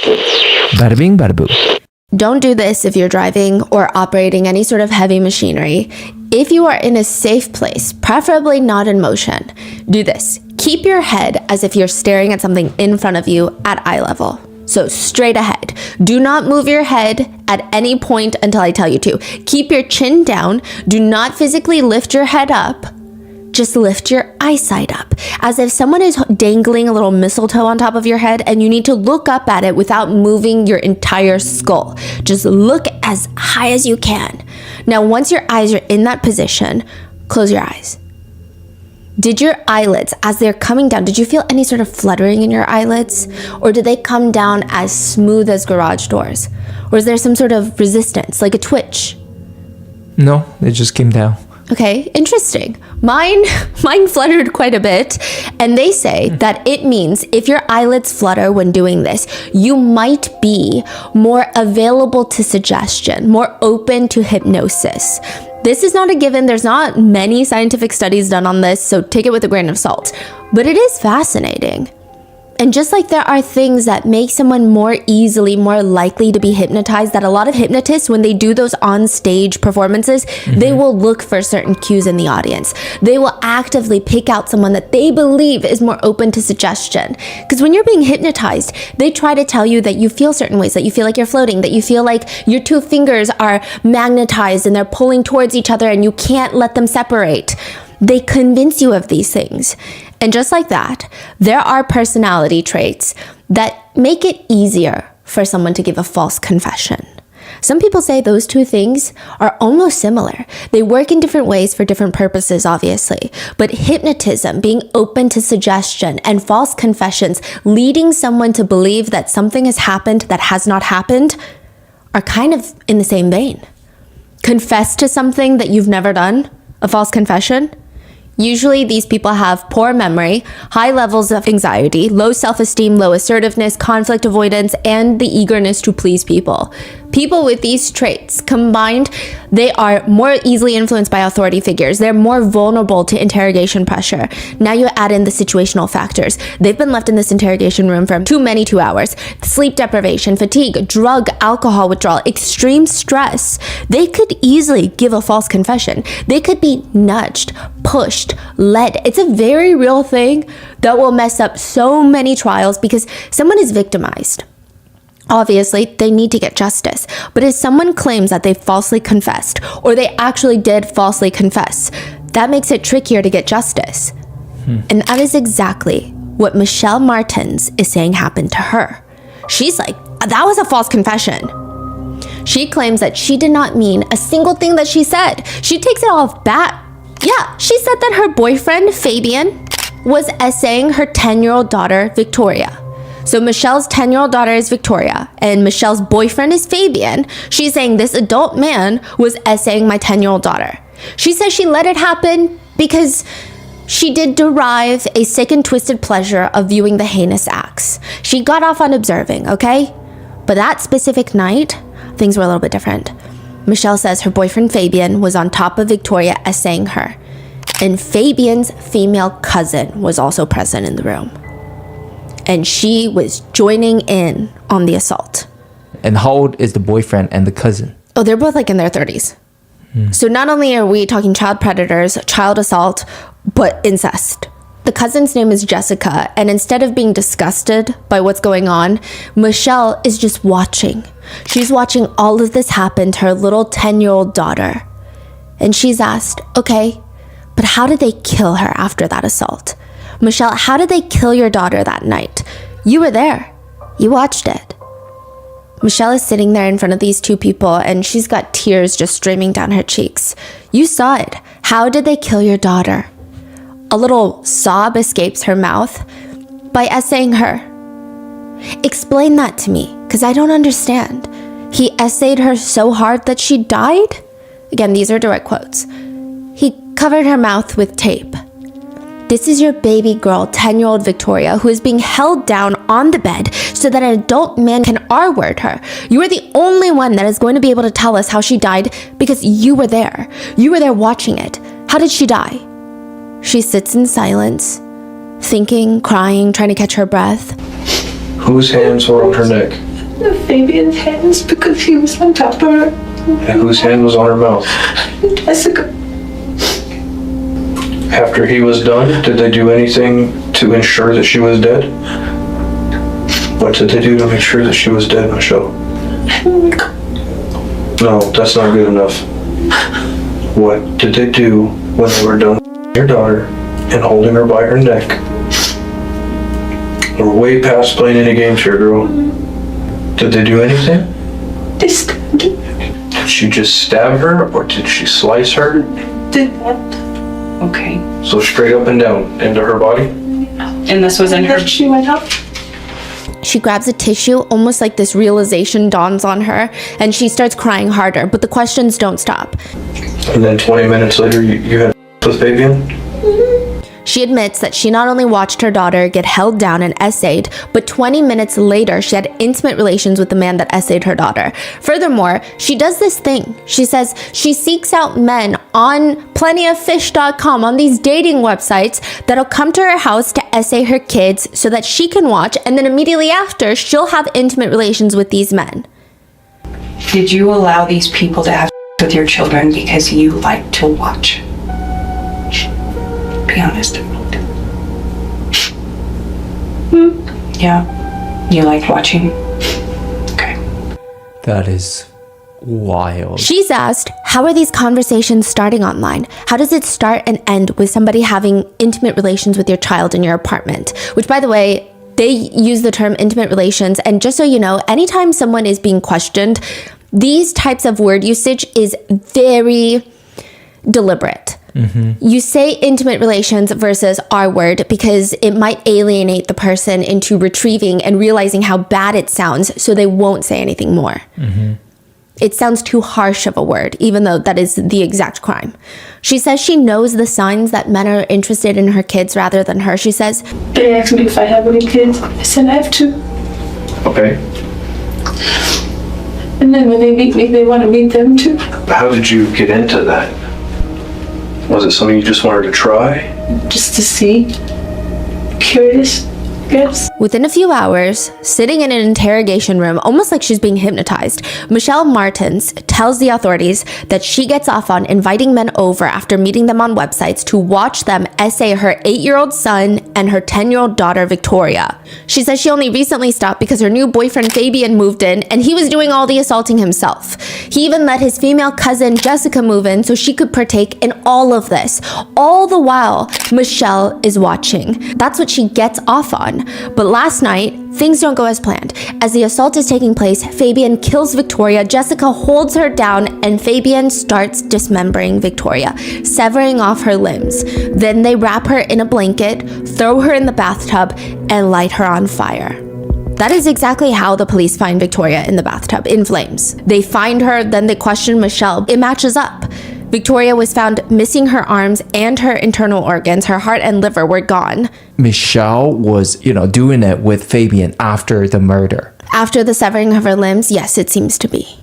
Bada bing, bada boo. Don't do this if you're driving or operating any sort of heavy machinery. If you are in a safe place, preferably not in motion, do this. Keep your head as if you're staring at something in front of you at eye level. So straight ahead. Do not move your head at any point until I tell you to. Keep your chin down. Do not physically lift your head up. Just lift your eyesight up, as if someone is dangling a little mistletoe on top of your head and you need to look up at it without moving your entire skull. Just look as high as you can. Now, once your eyes are in that position, close your eyes. Did your eyelids, as they're coming down, did you feel any sort of fluttering in your eyelids? Or did they come down as smooth as garage doors? Or is there some sort of resistance, like a twitch? No, it just came down. Okay, interesting. Mine fluttered quite a bit, and they say that it means if your eyelids flutter when doing this, you might be more available to suggestion, more open to hypnosis. This is not a given. There's not many scientific studies done on this, so take it with a grain of salt. But it is fascinating. And just like there are things that make someone more likely to be hypnotized, that a lot of hypnotists, when they do those on-stage performances, they will look for certain cues in the audience. They will actively pick out someone that they believe is more open to suggestion. Because when you're being hypnotized, they try to tell you that you feel certain ways, that you feel like you're floating, that you feel like your two fingers are magnetized and they're pulling towards each other and you can't let them separate. They convince you of these things. And just like that, there are personality traits that make it easier for someone to give a false confession. Some people say those two things are almost similar. They work in different ways for different purposes, obviously. But hypnotism, being open to suggestion, and false confessions, leading someone to believe that something has happened that has not happened, are kind of in the same vein. Confess to something that you've never done, a false confession. Usually these people have poor memory, high levels of anxiety, low self-esteem, low assertiveness, conflict avoidance, and the eagerness to please people. People with these traits combined, they are more easily influenced by authority figures. They're more vulnerable to interrogation pressure. Now you add in the situational factors. They've been left in this interrogation room for too many 2 hours. Sleep deprivation, fatigue, drug, alcohol withdrawal, extreme stress. They could easily give a false confession. They could be nudged, pushed, led. It's a very real thing that will mess up so many trials because someone is victimized. Obviously, they need to get justice. But if someone claims that they falsely confessed, or they actually did falsely confess, that makes it trickier to get justice. And that is exactly what Michelle Martins is saying happened to her. She's like, that was a false confession. She claims that she did not mean a single thing that she said. She takes it off bat. Yeah, she said that her boyfriend, Fabian, was essaying her 10-year-old daughter, Victoria. So Michelle's 10-year-old daughter is Victoria, and Michelle's boyfriend is Fabian. She's saying this adult man was essaying my 10-year-old daughter. She says she let it happen because she did derive a sick and twisted pleasure of viewing the heinous acts. She got off on observing, okay? But that specific night, things were a little bit different. Michelle says her boyfriend Fabian was on top of Victoria essaying her, and Fabian's female cousin was also present in the room. And she was joining in on the assault. And how old is the boyfriend and the cousin? Oh, they're both like in their 30s. So not only are we talking child predators, child assault, but incest. The cousin's name is Jessica, and instead of being disgusted by what's going on, Michelle is just watching. She's watching all of this happen to her little 10-year-old daughter. And she's asked, okay, but how did they kill her after that assault? Michelle, how did they kill your daughter that night? You were there. You watched it. Michelle is sitting there in front of these two people, and she's got tears just streaming down her cheeks. You saw it. How did they kill your daughter? A little sob escapes her mouth. By essaying her. Explain that to me, because I don't understand. He essayed her so hard that she died? Again, these are direct quotes. He covered her mouth with tape. This is your baby girl, 10-year-old Victoria, who is being held down on the bed so that an adult man can R-word her. You are the only one that is going to be able to tell us how she died because you were there. You were there watching it. How did she die? She sits in silence, thinking, crying, trying to catch her breath. Whose hands were on her neck? Fabian's hands because he was on top of her. And whose hand was on her mouth? Jessica. After he was done, did they do anything to ensure that she was dead? What did they do to make sure that she was dead, Michelle? No, that's not good enough. What did they do when they were done with your daughter and holding her by her neck? We're way past playing any games here, girl. Did they do anything? They stabbed her. Did she just stab her or did she slice her? Did that. Okay. So straight up and down into her body? And this was in her. Then she went up. She grabs a tissue, almost like this realization dawns on her, and she starts crying harder, but the questions don't stop. And then 20 minutes later, you had with Fabian? She admits that she not only watched her daughter get held down and essayed, but 20 minutes later, she had intimate relations with the man that essayed her daughter. Furthermore, she does this thing. She says she seeks out men on plentyoffish.com, on these dating websites, that'll come to her house to essay her kids so that she can watch, and then immediately after, she'll have intimate relations with these men. Did you allow these people to have with your children because you like to watch? Be honest. Yeah. You like watching? Okay. That is wild. She's asked, how are these conversations starting online? How does it start and end with somebody having intimate relations with your child in your apartment? Which, by the way, they use the term intimate relations. And just so you know, anytime someone is being questioned, these types of word usage is very deliberate. You say intimate relations versus our word because it might alienate the person into retrieving and realizing how bad it sounds, so they won't say anything more. It sounds too harsh of a word, even though that is the exact crime. She says she knows the signs that men are interested in her kids rather than her. She says, They asked me if I have any kids. I said I have 2. Okay. And then when they meet me, they want to meet them too. How did you get into that? Was it something you just wanted to try? Just to see. Curious, I guess. within a few hours, sitting in an interrogation room, almost like she's being hypnotized, Michelle Martins tells the authorities that she gets off on inviting men over after meeting them on websites to watch them essay her 8-year-old son and her 10-year-old daughter, Victoria. She says she only recently stopped because her new boyfriend, Fabian, moved in and he was doing all the assaulting himself. He even let his female cousin, Jessica, move in so she could partake in all of this. All the while, Michelle is watching. That's what she gets off on. But last night, things don't go as planned. As the assault is taking place, Fabian kills Victoria, Jessica holds her down, and Fabian starts dismembering Victoria, severing off her limbs. Then they wrap her in a blanket, throw her in the bathtub, and light her on fire. That is exactly how the police find Victoria in the bathtub, in flames. They find her, then they question Michelle. It matches up. Victoria was found missing her arms and her internal organs. Her heart and liver were gone. Michelle was, doing it with Fabian after the murder. After the severing of her limbs, yes, it seems to be.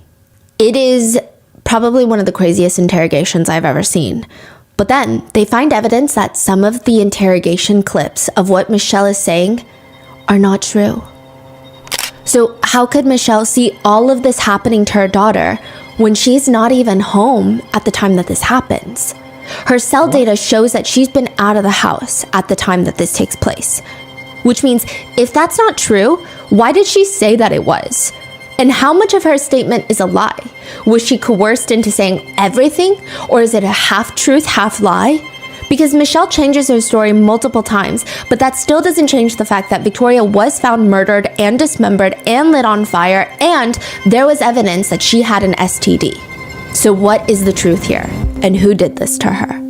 It is probably one of the craziest interrogations I've ever seen. But then they find evidence that some of the interrogation clips of what Michelle is saying are not true. So how could Michelle see all of this happening to her daughter when she's not even home at the time that this happens? Her cell data shows that she's been out of the house at the time that this takes place. Which means, if that's not true, why did she say that it was? And how much of her statement is a lie? Was she coerced into saying everything? Or is it a half-truth, half-lie? Because Michelle changes her story multiple times, but that still doesn't change the fact that Victoria was found murdered and dismembered and lit on fire, and there was evidence that she had an STD. So what is the truth here, and who did this to her?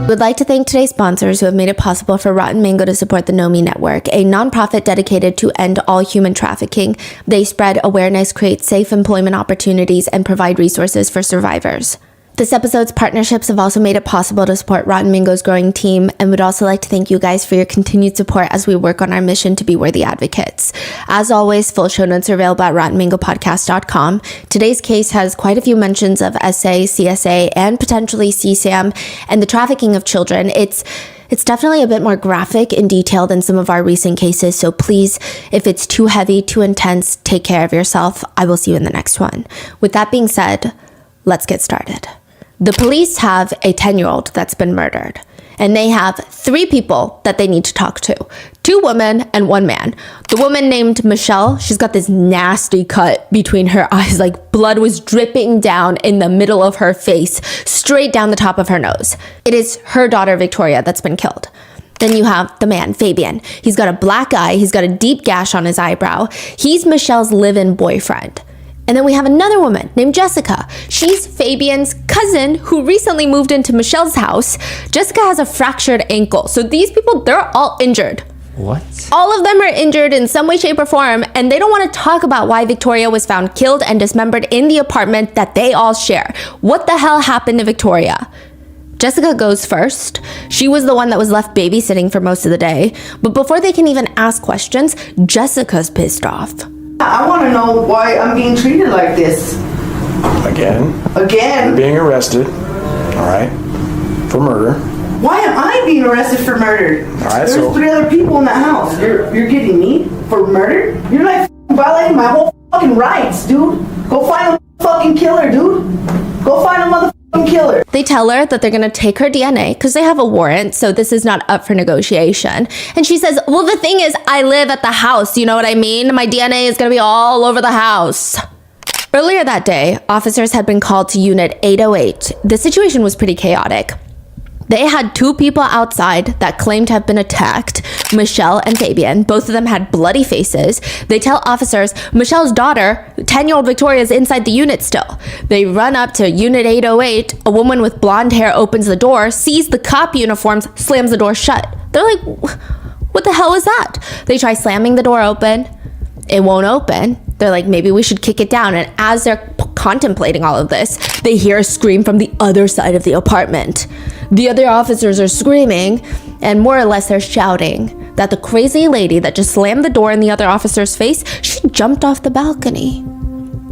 We'd like to thank today's sponsors who have made it possible for Rotten Mango to support the Know Me Network, a nonprofit dedicated to end all human trafficking. They spread awareness, create safe employment opportunities, and provide resources for survivors. This episode's partnerships have also made it possible to support Rotten Mango's growing team, and would also like to thank you guys for your continued support as we work on our mission to be worthy advocates. As always, full show notes are available at RottenMangoPodcast.com. Today's case has quite a few mentions of SA, CSA, and potentially CSAM, and the trafficking of children. It's It's definitely a bit more graphic in detail than some of our recent cases, so please, if it's too heavy, too intense, take care of yourself. I will see you in the next one. With that being said, let's get started. The police have a 10-year-old that's been murdered, and they have 3 people that they need to talk to. 2 women and 1 man. The woman named Michelle, she's got this nasty cut between her eyes, like blood was dripping down in the middle of her face, straight down the top of her nose. It is her daughter, Victoria, that's been killed. Then you have the man, Fabian. He's got a black eye, he's got a deep gash on his eyebrow. He's Michelle's live-in boyfriend. And then we have another woman named Jessica. She's Fabian's cousin who recently moved into Michelle's house. Jessica has a fractured ankle. So these people, they're all injured. What? All of them are injured in some way, shape, or form, and they don't want to talk about why Victoria was found killed and dismembered in the apartment that they all share. What the hell happened to Victoria? Jessica goes first. She was the one that was left babysitting for most of the day. But before they can even ask questions, Jessica's pissed off. I want to know why I'm being treated like this. Again, Again? you're being arrested, all right, for murder. Why am I being arrested for murder? right, There's so- 3 other people in that house. You're getting me for murder? You're like violating my whole fucking rights, dude. Go find a fucking killer, dude. Go find a motherfucking killer. They tell her that they're going to take her DNA because they have a warrant, so this is not up for negotiation. And she says, well, the thing is, I live at the house, you know what I mean? My DNA is going to be all over the house. Earlier that day, officers had been called to Unit 808. The situation was pretty chaotic. They had 2 people outside that claimed to have been attacked, Michelle and Fabian. Both of them had bloody faces. They tell officers Michelle's daughter, 10-year-old Victoria, is inside the unit still. They run up to Unit 808. A woman with blonde hair opens the door, sees the cop uniforms, slams the door shut. They're like, what the hell is that? They try slamming the door open. It won't open. They're like, maybe we should kick it down. And as they're contemplating all of this, they hear a scream from the other side of the apartment. The other officers are screaming, and more or less they're shouting that the crazy lady that just slammed the door in the other officer's face, she jumped off the balcony.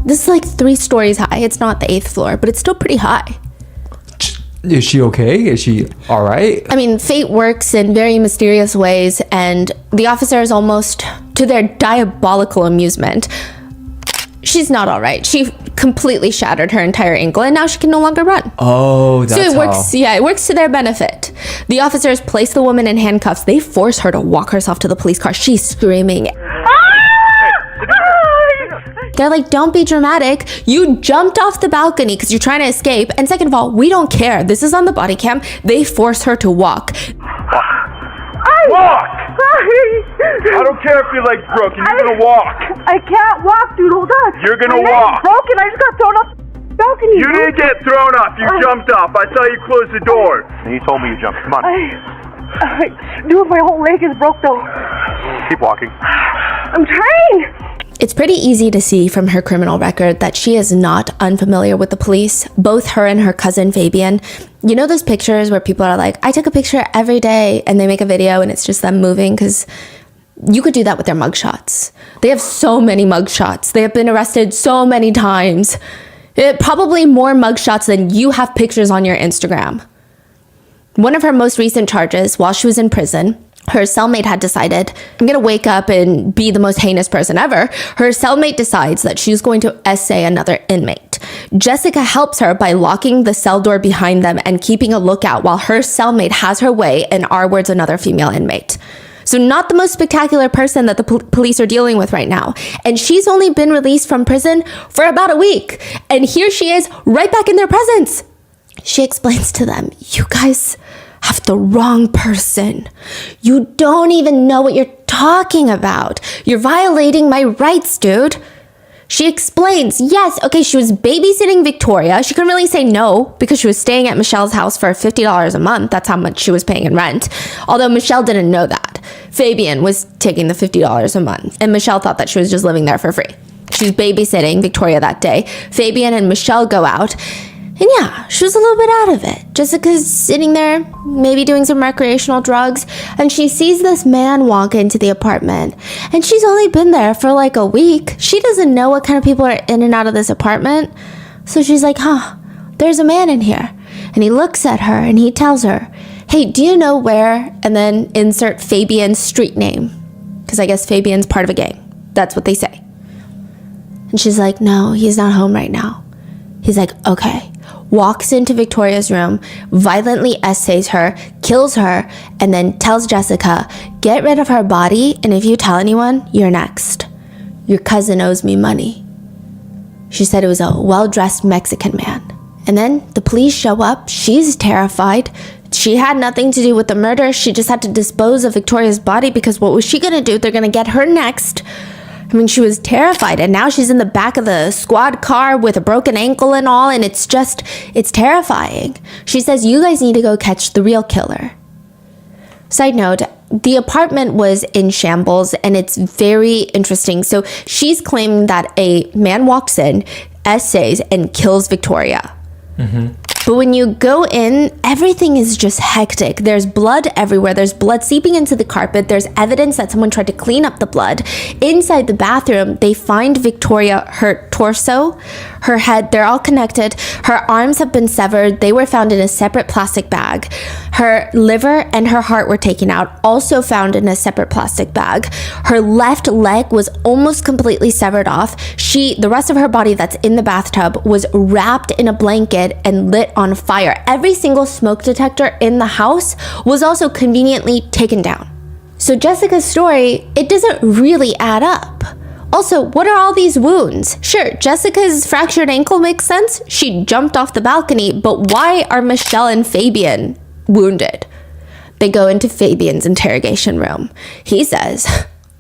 This is like 3 stories high. It's not the 8th floor, but it's still pretty high. Is she okay? Is she all right? I mean, fate works in very mysterious ways, and the officers, almost to their diabolical amusement, she's not all right. She completely shattered her entire ankle, and now she can no longer run. Oh, that's So it works, how. yeah, it works to their benefit. The officers place the woman in handcuffs. They force her to walk herself to the police car. She's screaming. They're like, don't be dramatic. You jumped off the balcony because you're trying to escape. And second of all, we don't care. This is on the body cam. They force her to walk. Walk! I don't care if your leg's broken, you're gonna walk. I can't walk, dude. Hold on. You're gonna My walk. leg's broken. I just got thrown off the balcony. You didn't get thrown off, you jumped off. I saw you close the door. And you told me you jumped. Come on. Dude, my whole leg is broke though. Keep walking. I'm trying. It's pretty easy to see from her criminal record that she is not unfamiliar with the police. Both her and her cousin Fabian. You know those pictures where people are like, I took a picture every day, and they make a video and it's just them moving? Because you could do that with their mugshots. They have so many mugshots. They have been arrested so many times. Probably more mugshots than you have pictures on your Instagram. One of her most recent charges, while she was in prison, her cellmate had decided, I'm going to wake up and be the most heinous person ever. Her cellmate decides that she's going to essay another inmate. Jessica helps her by locking the cell door behind them and keeping a lookout while her cellmate has her way and R-words another female inmate. So not the most spectacular person that the police are dealing with right now. And she's only been released from prison for about a week. And here she is right back in their presence. She explains to them, you guys have the wrong person. You don't even know what you're talking about. You're violating my rights, dude. She explains, yes, okay, she was babysitting Victoria. She couldn't really say no because she was staying at Michelle's house for $50 a month. That's how much she was paying in rent. Although Michelle didn't know that. Fabian was taking the $50 a month, and Michelle thought that she was just living there for free. She's babysitting Victoria that day. Fabian and Michelle go out. And yeah, she was a little bit out of it. Jessica's sitting there, maybe doing some recreational drugs, and she sees this man walk into the apartment. And she's only been there for like a week. She doesn't know what kind of people are in and out of this apartment. So she's like, there's a man in here. And he looks at her and he tells her, hey, do you know where? And then insert Fabian's street name. Because I guess Fabian's part of a gang. That's what they say. And she's like, no, he's not home right now. He's like, okay. Walks into Victoria's room, violently essays her, kills her, and then tells Jessica, get rid of her body, and if you tell anyone, you're next. Your cousin owes me money. She said it was a well-dressed Mexican man. And then the police show up. She's terrified. She had nothing to do with the murder. She just had to dispose of Victoria's body because what was she going to do? They're going to get her next. I mean, she was terrified, and now she's in the back of the squad car with a broken ankle and all, and it's terrifying. She says, you guys need to go catch the real killer. Side note, the apartment was in shambles, and it's very interesting. So she's claiming that a man walks in, essays, and kills Victoria. But when you go in, everything is just hectic. There's blood everywhere. There's blood seeping into the carpet. There's evidence that someone tried to clean up the blood. Inside the bathroom, they find Victoria, her torso, her head, they're all connected. Her arms have been severed. They were found in a separate plastic bag. Her liver and her heart were taken out, also found in a separate plastic bag. Her left leg was almost completely severed off. The rest of her body that's in the bathtub was wrapped in a blanket and lit on fire. Every single smoke detector in the house was also conveniently taken down. So Jessica's story, it doesn't really add up. Also, what are all these wounds? Sure, Jessica's fractured ankle makes sense. She jumped off the balcony, but why are Michelle and Fabian wounded? They go into Fabian's interrogation room. He says,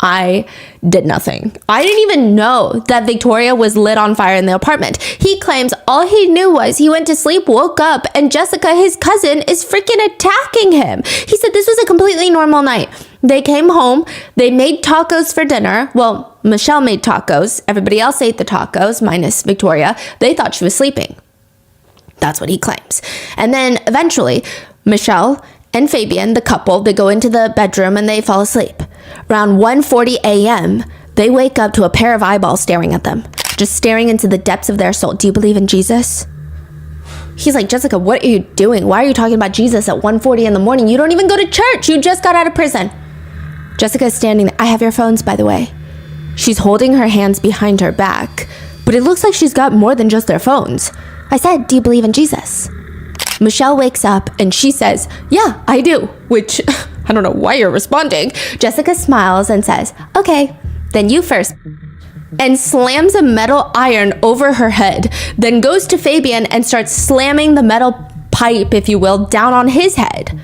I did nothing. I didn't even know that Victoria was lit on fire in the apartment. He claims all he knew was he went to sleep, woke up, and Jessica, his cousin, is freaking attacking him. He said this was a completely normal night. They came home, they made tacos for dinner. Well, Michelle made tacos. Everybody else ate the tacos, minus Victoria. They thought she was sleeping. That's what he claims. And then eventually, Michelle and Fabian, the couple, they go into the bedroom and they fall asleep. Around 1:40 a.m., they wake up to a pair of eyeballs staring at them, just staring into the depths of their soul. Do you believe in Jesus? He's like, Jessica, what are you doing? Why are you talking about Jesus at 1:40 in the morning? You don't even go to church. You just got out of prison. Jessica is standing there. I have your phones, by the way. She's holding her hands behind her back, but it looks like she's got more than just their phones. I said, do you believe in Jesus? Michelle wakes up and she says, yeah, I do, which I don't know why you're responding. Jessica smiles and says, okay, then you first, and slams a metal iron over her head, then goes to Fabian and starts slamming the metal pipe, if you will, down on his head.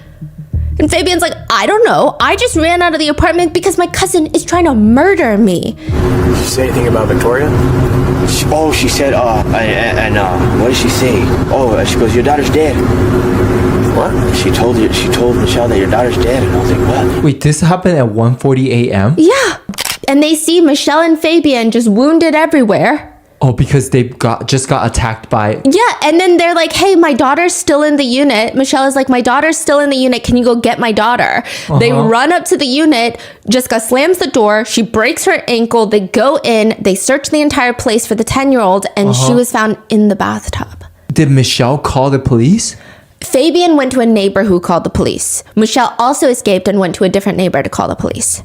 And Fabian's like, I don't know. I just ran out of the apartment because my cousin is trying to murder me. Did she say anything about Victoria? She said, what did she say? She goes, your daughter's dead. What? She told Michelle that your daughter's dead, and I was like, what? Wait, this happened at 1:40 a.m.? Yeah. And they see Michelle and Fabian just wounded everywhere. Oh, because they just got attacked by... Yeah, and then they're like, hey, my daughter's still in the unit. Michelle is like, my daughter's still in the unit. Can you go get my daughter? They run up to the unit. Jessica slams the door. She breaks her ankle. They go in. They search the entire place for the 10-year-old, and she was found in the bathtub. Did Michelle call the police? Fabian went to a neighbor who called the police. Michelle also escaped and went to a different neighbor to call the police.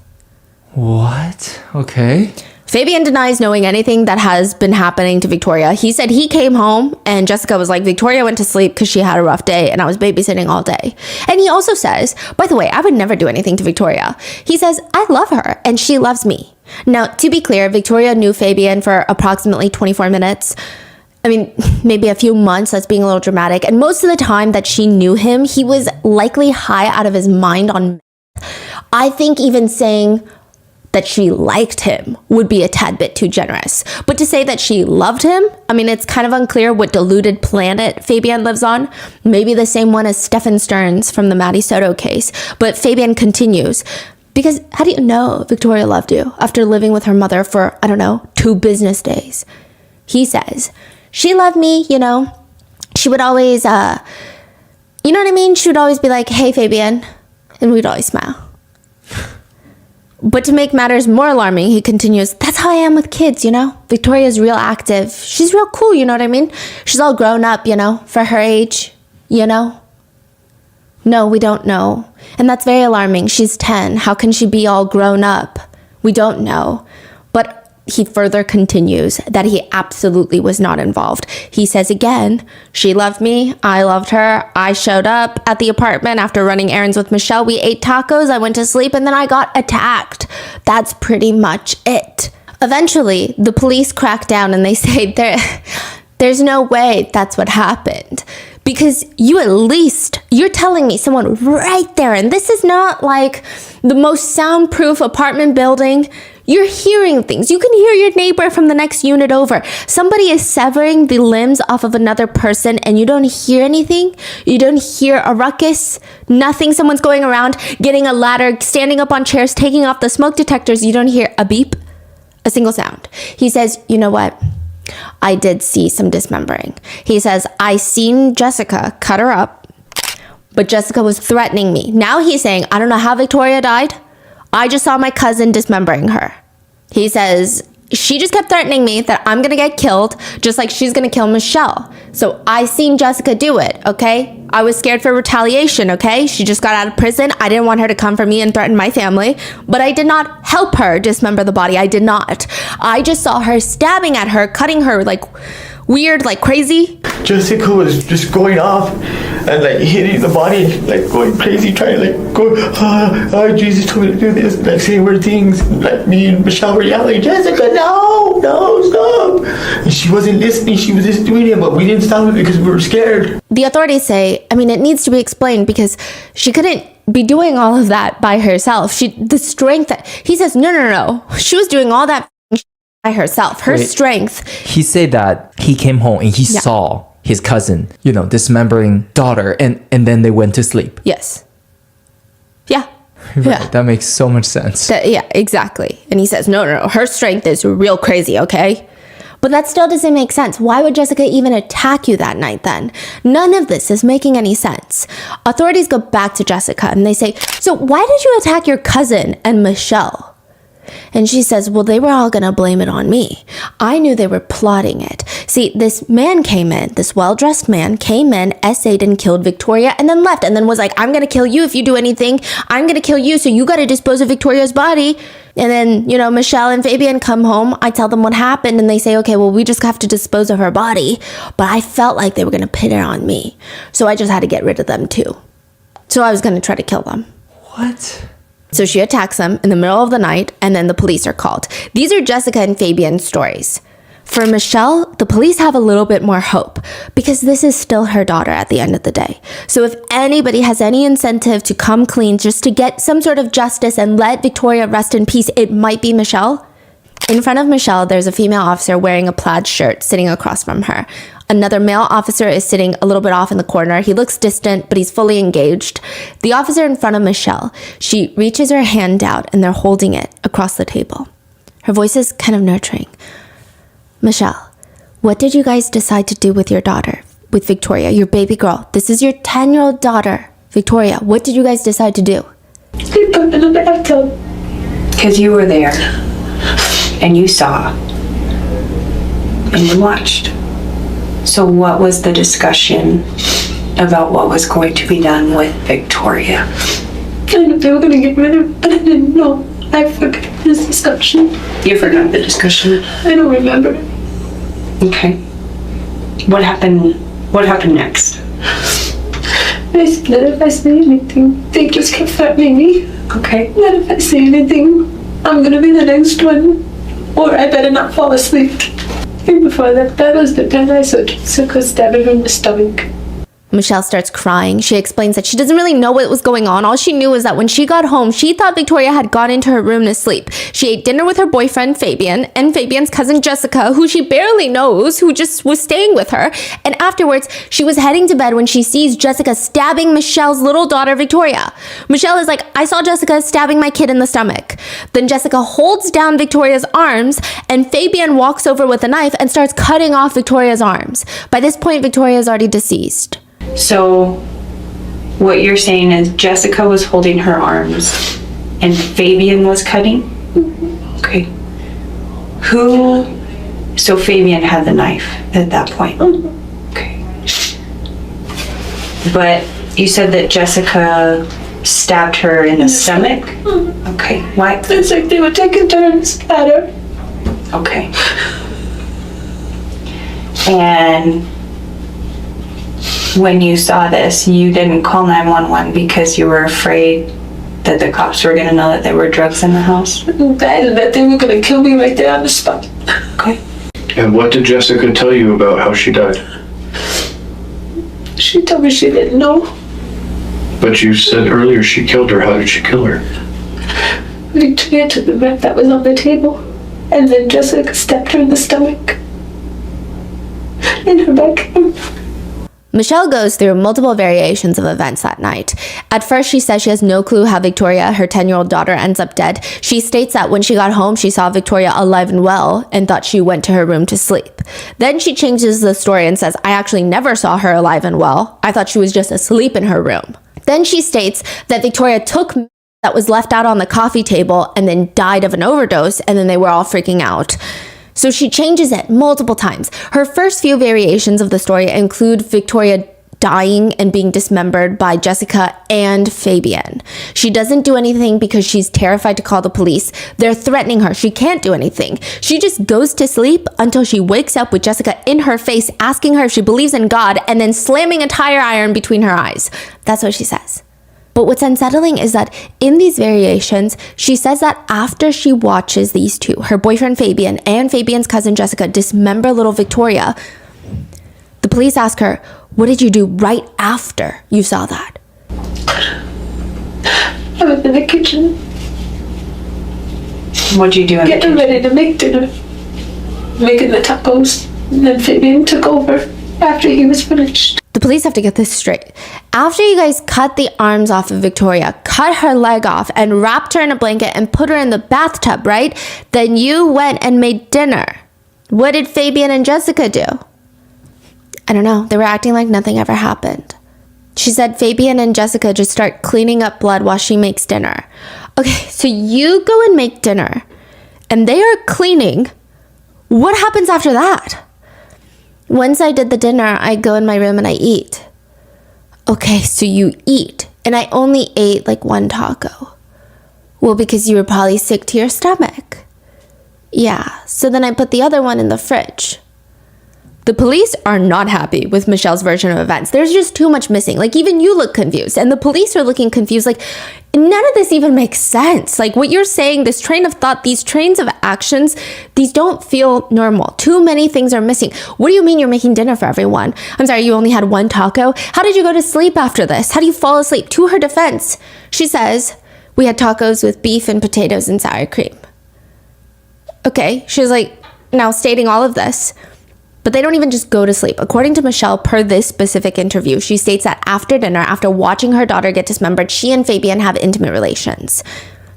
What? Okay. Fabian denies knowing anything that has been happening to Victoria. He said he came home and Jessica was like, Victoria went to sleep because she had a rough day and I was babysitting all day. And he also says, by the way, I would never do anything to Victoria. He says, I love her and she loves me. Now, to be clear, Victoria knew Fabian for approximately 24 minutes. I mean, maybe a few months, that's being a little dramatic. And most of the time that she knew him, he was likely high out of his mind on meth. I think even saying that she liked him would be a tad bit too generous. But to say that she loved him, I mean, it's kind of unclear what deluded planet Fabian lives on. Maybe the same one as Stefan Stearns from the Maddie Soto case. But Fabian continues, because how do you know Victoria loved you after living with her mother for, 2 business days? He says, she loved me, She would always, you know what I mean? She would always be like, hey, Fabian. And we'd always smile. But to make matters more alarming, he continues, that's how I am with kids, Victoria's real active. She's real cool, you know what I mean? She's all grown up, for her age, No, we don't know. And that's very alarming. She's 10. How can she be all grown up? We don't know. But he further continues that he absolutely was not involved. He says again, she loved me, I loved her, I showed up at the apartment after running errands with Michelle, we ate tacos, I went to sleep, and then I got attacked. That's pretty much it. Eventually, the police crack down and they say there's no way that's what happened. Because you're telling me someone right there, and this is not like the most soundproof apartment building. You're hearing things. You can hear your neighbor from the next unit over. Somebody is severing the limbs off of another person and you don't hear anything. You don't hear a ruckus, nothing. Someone's going around, getting a ladder, standing up on chairs, taking off the smoke detectors. You don't hear a beep, a single sound. He says, you know what? I did see some dismembering. He says, I seen Jessica cut her up, but Jessica was threatening me. Now he's saying, I don't know how Victoria died. I just saw my cousin dismembering her. He says, she just kept threatening me that I'm gonna get killed, just like she's gonna kill Michelle. So I seen Jessica do it, okay? I was scared for retaliation, okay? She just got out of prison. I didn't want her to come for me and threaten my family, but I did not help her dismember the body. I did not. I just saw her stabbing at her, cutting her like weird, like crazy. Jessica was just going off and like hitting the body, like going crazy, trying to like go, oh, Jesus told me to do this, like saying weird things. Like me and Michelle were yelling, Jessica, no, stop. And she wasn't listening, she was just doing it, but we didn't stop it because we were scared. The authorities say, I mean, it needs to be explained because she couldn't be doing all of that by herself. The strength that, he says, no. She was doing all that by herself. Her strength. He said that he came home and he saw his cousin, dismembering daughter, and then they went to sleep. Yes. Yeah. Right. Yeah. That makes so much sense. Yeah, exactly. And he says, no. Her strength is real crazy, okay? But that still doesn't make sense. Why would Jessica even attack you that night then? None of this is making any sense. Authorities go back to Jessica and they say, so why did you attack your cousin and Michelle? And she says, well, they were all gonna blame it on me. I knew they were plotting it. See, this man came in, this well-dressed man came in, essayed and killed Victoria and then left and then was like, I'm gonna kill you if you do anything. I'm gonna kill you, so you gotta dispose of Victoria's body. And then, Michelle and Fabian come home. I tell them what happened and they say, okay, well, we just have to dispose of her body. But I felt like they were gonna pin it on me. So I just had to get rid of them too. So I was gonna try to kill them. What? So she attacks them in the middle of the night, and then the police are called. These are Jessica and Fabian's stories. For Michelle, the police have a little bit more hope because this is still her daughter at the end of the day. So if anybody has any incentive to come clean just to get some sort of justice and let Victoria rest in peace, it might be Michelle. In front of Michelle, there's a female officer wearing a plaid shirt sitting across from her. Another male officer is sitting a little bit off in the corner. He looks distant, but he's fully engaged. The officer in front of Michelle, she reaches her hand out and they're holding it across the table. Her voice is kind of nurturing. Michelle, what did you guys decide to do with your daughter, with Victoria, your baby girl? This is your 10-year-old daughter, Victoria. What did you guys decide to do? Sleep in the bathtub. Because you were there. And you saw. And you watched. So what was the discussion about what was going to be done with Victoria? I knew they were going to get rid of her, but I didn't know. I forgot this discussion. You forgot the discussion? I don't remember. Okay. What happened? What happened next? They said that if I say anything, they just kept threatening me. Okay. That if I say anything, I'm going to be the next one. Or I better not fall asleep. And before that was the time I saw Jessica stabbing her in the stomach. Michelle starts crying. She explains that she doesn't really know what was going on. All she knew is that when she got home, she thought Victoria had gone into her room to sleep. She ate dinner with her boyfriend, Fabian, and Fabian's cousin, Jessica, who she barely knows, who just was staying with her. And afterwards, she was heading to bed when she sees Jessica stabbing Michelle's little daughter, Victoria. Michelle is like, I saw Jessica stabbing my kid in the stomach. Then Jessica holds down Victoria's arms, and Fabian walks over with a knife and starts cutting off Victoria's arms. By this point, Victoria is already deceased. So what you're saying is Jessica was holding her arms and Fabian was cutting? Okay. So Fabian had the knife at that point? Okay. But You said that Jessica stabbed her in the stomach? Okay, why? It's like they were taking turns at her. Okay. And when you saw this, you didn't call 911 because you were afraid that the cops were gonna know that there were drugs in the house? And that they were gonna kill me right there on the spot. Okay. And what did Jessica tell you about how she died? She told me she didn't know. But you said earlier she killed her. How did she kill her? Victoria took the meth that was on the table, and then Jessica stabbed her in the stomach. In her bedroom. Michelle goes through multiple variations of events that night. At first, she says she has no clue how Victoria, her 10-year-old daughter, ends up dead. She states that when she got home, she saw Victoria alive and well and thought she went to her room to sleep. Then she changes the story and says, I actually never saw her alive and well. I thought she was just asleep in her room. Then she states that Victoria took that was left out on the coffee table and then died of an overdose, and then they were all freaking out. So she changes it multiple times. Her first few variations of the story include Victoria dying and being dismembered by Jessica and Fabian. She doesn't do anything because she's terrified to call the police. They're threatening her. She can't do anything. She just goes to sleep until she wakes up with Jessica in her face, asking her if she believes in God, and then slamming a tire iron between her eyes. That's what she says. But what's unsettling is that in these variations, she says that after she watches these two, her boyfriend Fabian and Fabian's cousin Jessica, dismember little Victoria, the police ask her, what did you do right after you saw that? I was in the kitchen. What'd you do in the getting kitchen? ready to make dinner. Making the tacos. And then Fabian took over after he was finished. The police have to get this straight. After you guys cut the arms off of Victoria, cut her leg off, and wrapped her in a blanket and put her in the bathtub, right? Then you went and made dinner. What did Fabian and Jessica do? I don't know. They were acting like nothing ever happened. She said Fabian and Jessica just start cleaning up blood while she makes dinner. Okay, so you go and make dinner, and they are cleaning. What happens after that? Once I did the dinner, I go in my room and I eat. Okay, so you eat, and I only ate like one taco. Well, because you were probably sick to your stomach. Yeah, so then I put the other one in the fridge. The police are not happy with Michelle's version of events. There's just too much missing. Like, even you look confused, and the police are looking confused. Like, none of this even makes sense. Like, what you're saying, this train of thought, these trains of actions, these don't feel normal. Too many things are missing. What do you mean you're making dinner for everyone? I'm sorry, you only had one taco? How did you go to sleep after this? How do you fall asleep? To her defense, she says, we had tacos with beef and potatoes and sour cream. Okay, she was like, now stating all of this. But they don't even just go to sleep. According to Michelle, per this specific interview, she states that after dinner, after watching her daughter get dismembered, she and Fabian have intimate relations.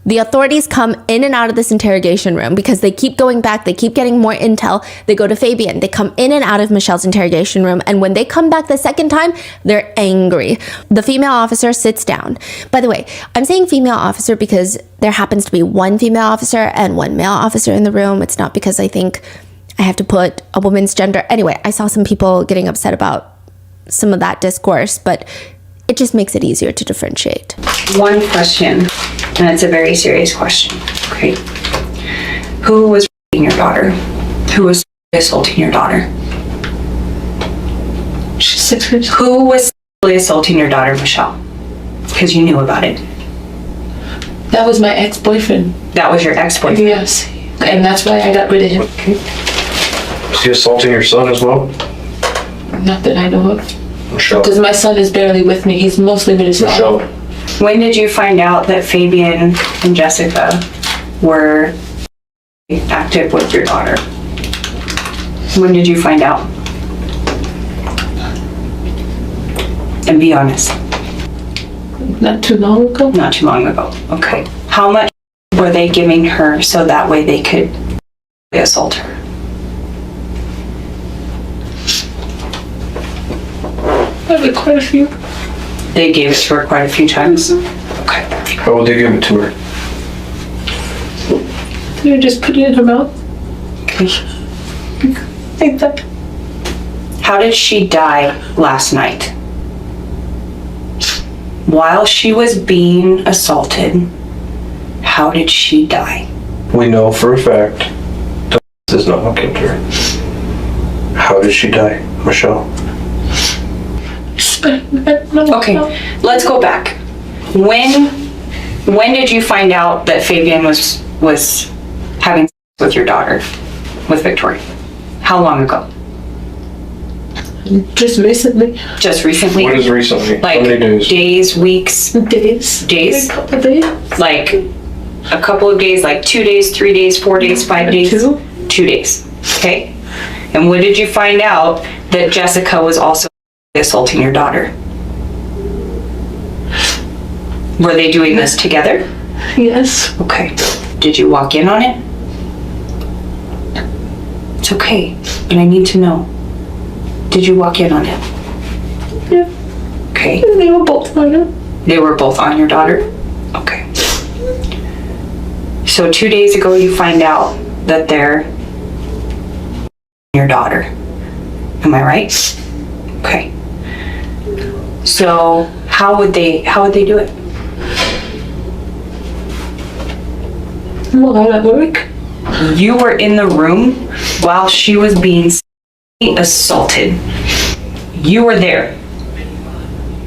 The authorities come in and out of this interrogation room because they keep going back. They keep getting more intel. They go to Fabian. They come in and out of Michelle's interrogation room. And when they come back the second time, they're angry. The female officer sits down. By the way, I'm saying female officer because there happens to be one female officer and one male officer in the room. It's not because I think I have to put a woman's gender. Anyway, I saw some people getting upset about some of that discourse, but it just makes it easier to differentiate. One question, and it's a very serious question. Okay. Who was raping your daughter? Who was assaulting your daughter? She's 6 years old. Who was sexually assaulting your daughter, Michelle? Because you knew about it. That was my ex-boyfriend. That was your ex-boyfriend? Yes. And that's why I got rid of him. Is he assaulting your son as well? Not that I know of. Michelle. Because my son is barely with me. He's mostly with his father. Michelle. When did you find out that Fabian and Jessica were active with your daughter? When did you find out? And be honest. Not too long ago. Not too long ago. Okay. How much were they giving her so that way they could assault her? Probably quite a few. They gave it to her quite a few times? Okay. How would they give it to her? You just put it in her mouth. Okay. Like that. How did she die last night? while she was being assaulted, how did she die? We know for a fact that this is not what killed her. How did she die, Michelle? Okay, let's go back. When did you find out that Fabian was having sex with your daughter, with Victoria? How long ago? Just recently. Just recently? What is recently? Like how many days? Days, weeks? Days. Days? A couple of days. Like a couple of days, like 2 days, 3 days, 4 days, 5 days? 2. 2 days, okay? And when did you find out that Jessica was also assaulting your daughter? Were they doing this together? Yes. Okay. Did you walk in on it? It's okay, but I need to know. Did you walk in on it? Yeah. Okay. They were both on it. They were both on your daughter? Okay. So 2 days ago you find out that they're your daughter. Am I right? Okay. So how would they do it? Well, I'm at work. You were in the room while she was being assaulted. You were there.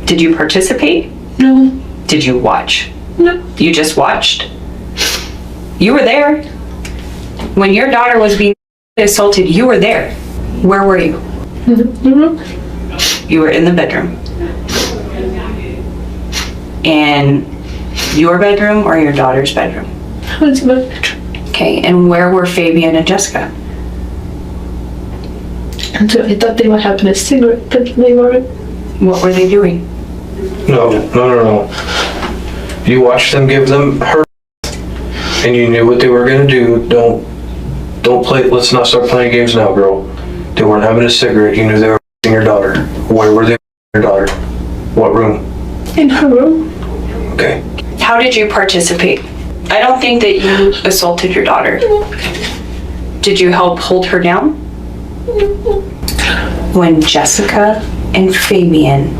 Did you participate? No. Did you watch? No. You just watched? You were there. When your daughter was being assaulted, you were there. Where were you? Mm-hmm. You were in the bedroom. In your bedroom or your daughter's bedroom? I was in my bedroom. Okay, and where were Fabian and Jessica? And so I thought they were having a cigarette, but they weren't. What were they doing? No. You watched them give them her, and you knew what they were gonna do. Don't play. Let's not start playing games now, girl. They weren't having a cigarette. You knew they were your daughter. Where were they? Your daughter? What room? In her room. Okay. How did you participate? I don't think that you assaulted your daughter. Did you help hold her down? When Jessica and Fabian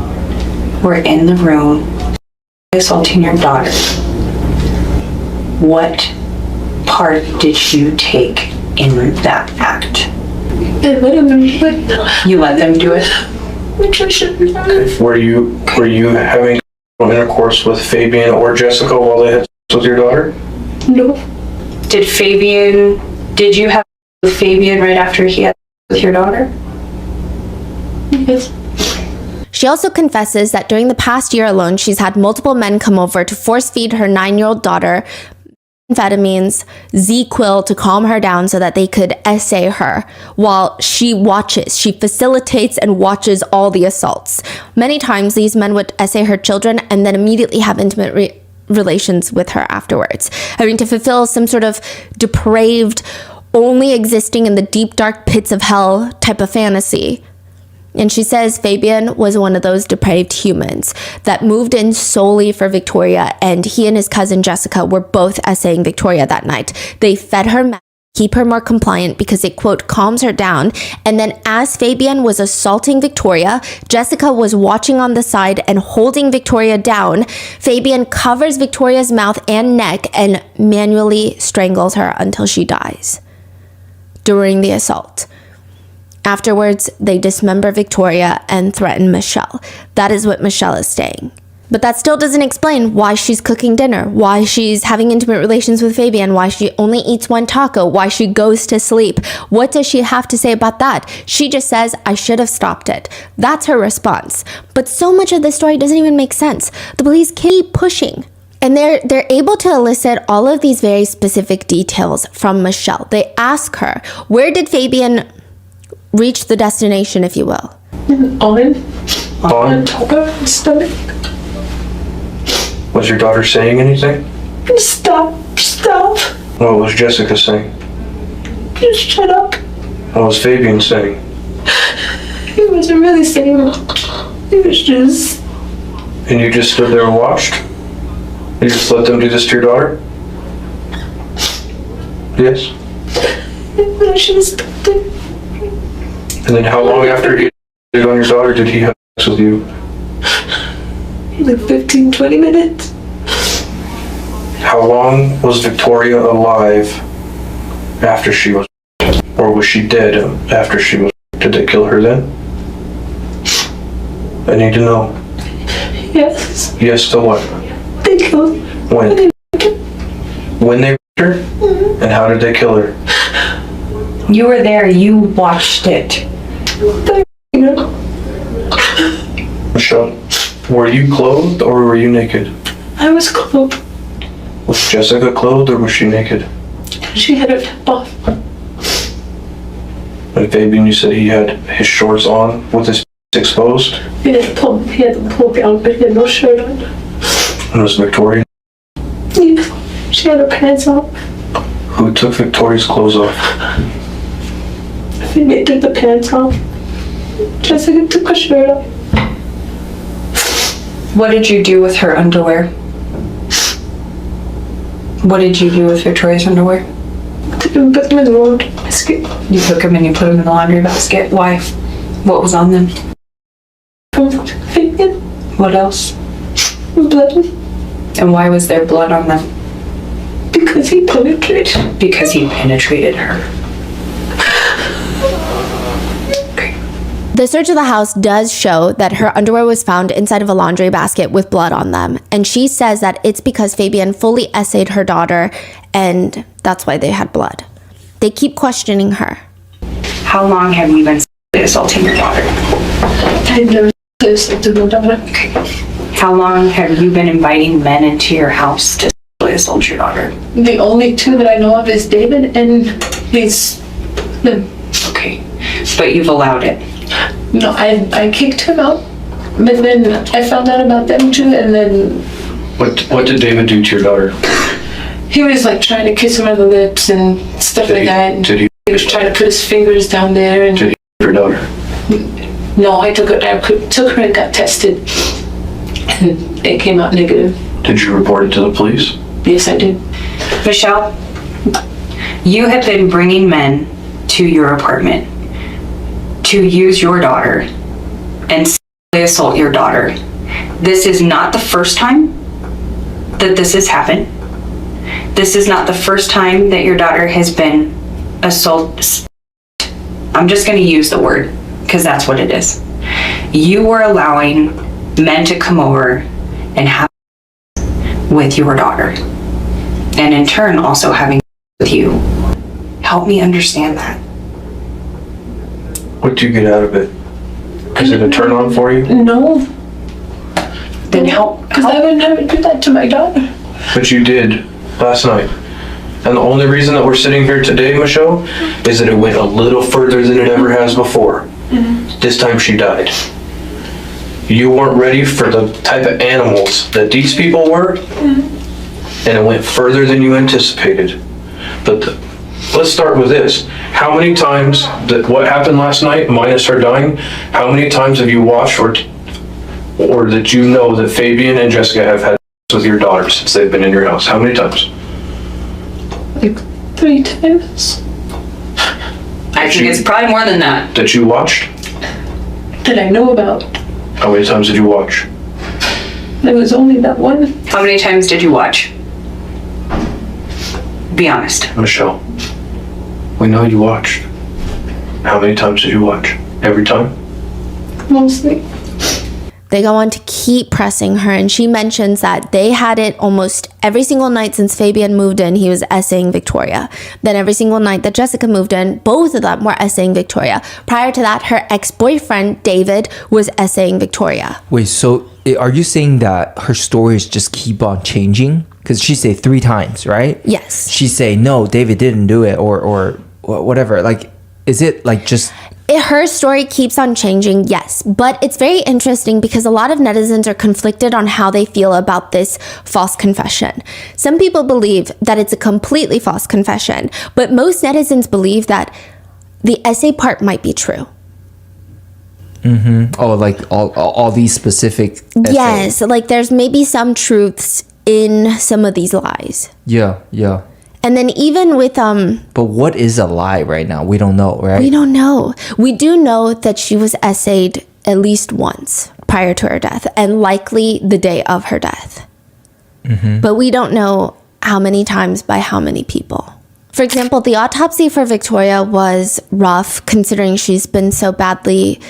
were in the room assaulting your daughter, what part did you take in that act? And let them do it. You let them do it? Which I shouldn't have. Were you having intercourse with Fabian or Jessica while they had sex with your daughter? No. Did you have sex with Fabian right after he had sex with your daughter? Yes. She also confesses that during the past year alone, she's had multiple men come over to force feed her 9-year-old daughter amphetamines, Z-Quil to calm her down so that they could essay her while she watches. She facilitates and watches all the assaults. Many times these men would essay her children and then immediately have intimate relations with her afterwards, having to fulfill some sort of depraved, only existing in the deep dark pits of hell type of fantasy. And she says Fabian was one of those depraved humans that moved in solely for Victoria, and he and his cousin Jessica were both essaying Victoria that night. They fed her meth, keep her more compliant because it, quote, calms her down. And then as Fabian was assaulting Victoria, Jessica was watching on the side and holding Victoria down. Fabian covers Victoria's mouth and neck and manually strangles her until she dies during the assault. Afterwards, they dismember Victoria and threaten Michelle. That is what Michelle is saying. But that still doesn't explain why she's cooking dinner, why she's having intimate relations with Fabian, why she only eats one taco, why she goes to sleep. What does she have to say about that? She just says, I should have stopped it. That's her response. But so much of this story doesn't even make sense. The police keep pushing. And they're able to elicit all of these very specific details from Michelle. They ask her, where did Fabian reach the destination, if you will? On top of her stomach. Was your daughter saying anything? Stop. What was Jessica saying? Just shut up. What was Fabian saying? He wasn't really saying much. He was just... And you just stood there and watched? You just let them do this to your daughter? Yes? I should have stopped it. And then how long after he did it on your daughter did he have sex with you? Like 15, 20 minutes. How long was Victoria alive after she was, or was she dead after she was? Did they kill her then? I need to know. Yes. Yes to what? They killed. When? When they raped her? And how did they kill her? You were there. You watched it. Michelle, were you clothed or were you naked? I was clothed. Was Jessica clothed or was she naked? She had her top off. And Fabian, you said he had his shorts on with his exposed? He had the pull down, but he had no shirt on. And was Victoria? Yeah. She had her pants off. Who took Victoria's clothes off? They took the pants off. Jessica took her shirt off. What did you do with her underwear? What did you do with Victoria's underwear? Took them, put them in the laundry basket. You took them and you put them in the laundry basket. Why? What was on them? Fabian. What else? Blood. And why was there blood on them? Because he penetrated. Because he penetrated her. The search of the house does show that her underwear was found inside of a laundry basket with blood on them. And she says that it's because Fabian fully essayed her daughter and that's why they had blood. They keep questioning her. How long have you been assaulting your daughter? I've never assaulted my daughter. Okay. How long have you been inviting men into your house to assault your daughter? The only two that I know of is David and his them. Okay. But you've allowed it. No, I kicked him out. But then I found out about them too, and then What did David do to your daughter? he was like trying to kiss her on the lips and stuff like that. And Did he he was trying to put his fingers down there. And Did he your daughter? no, I took her and got tested, and it came out negative. Did you report it to the police? Yes, I did. Michelle, you have been bringing men to your apartment to use your daughter and sexually assault your daughter. This is not the first time that this has happened. This is not the first time that your daughter has been assaulted. I'm just going to use the word because that's what it is. You were allowing men to come over and have with your daughter, and in turn also having with you. Help me understand that. What do you get out of it? Is it a turn on for you? No, Then help. because I would never do that to my daughter. But you did last night. And the only reason that we're sitting here today, Michelle, is that it went a little further than it ever has before. This time she died. You weren't ready for the type of animals that these people were, and it went further than you anticipated. But let's start with this. How many times that what happened last night, minus her dying, how many times have you watched or that you know that Fabian and Jessica have had sex with your daughter since they've been in your house? How many times? Like 3 times I think it's probably more than that. That you watched? that I know about. How many times did you watch? There was only that one. How many times did you watch? Be honest. Michelle, we know you watched. How many times did you watch? Every time? Mostly. They go on to keep pressing her, and she mentions that they had it almost every single night since Fabian moved in. He was essaying Victoria. Then every single night that Jessica moved in, both of them were essaying Victoria. Prior to that, her ex-boyfriend, David, was essaying Victoria. Wait, so are you saying that her stories just keep on changing? Because she say 3 times, right? Yes. She say, no, David didn't do it, or whatever. Like, is it like just... Her story keeps on changing, yes, but it's very interesting because a lot of netizens are conflicted on how they feel about this false confession. Some people believe that it's a completely false confession, but most netizens believe that the essay part might be true. Oh, like all these specific essays. Yes, like there's maybe some truths in some of these lies. Yeah. And then even with But what is a lie right now? We don't know, right? we don't know. We do know that she was essayed at least once. prior to her death, and likely the day of her death. But we don't know how many times by how many people. For example, the autopsy for Victoria was rough considering she's been so badly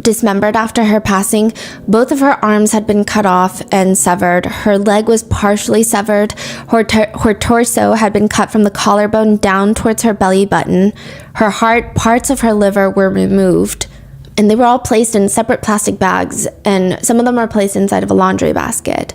dismembered after her passing. Both of her arms had been cut off and severed. Her leg was partially severed. Her torso had been cut from the collarbone down towards her belly button. Her heart, parts of her liver were removed. And they were all placed in separate plastic bags, and some of them are placed inside of a laundry basket.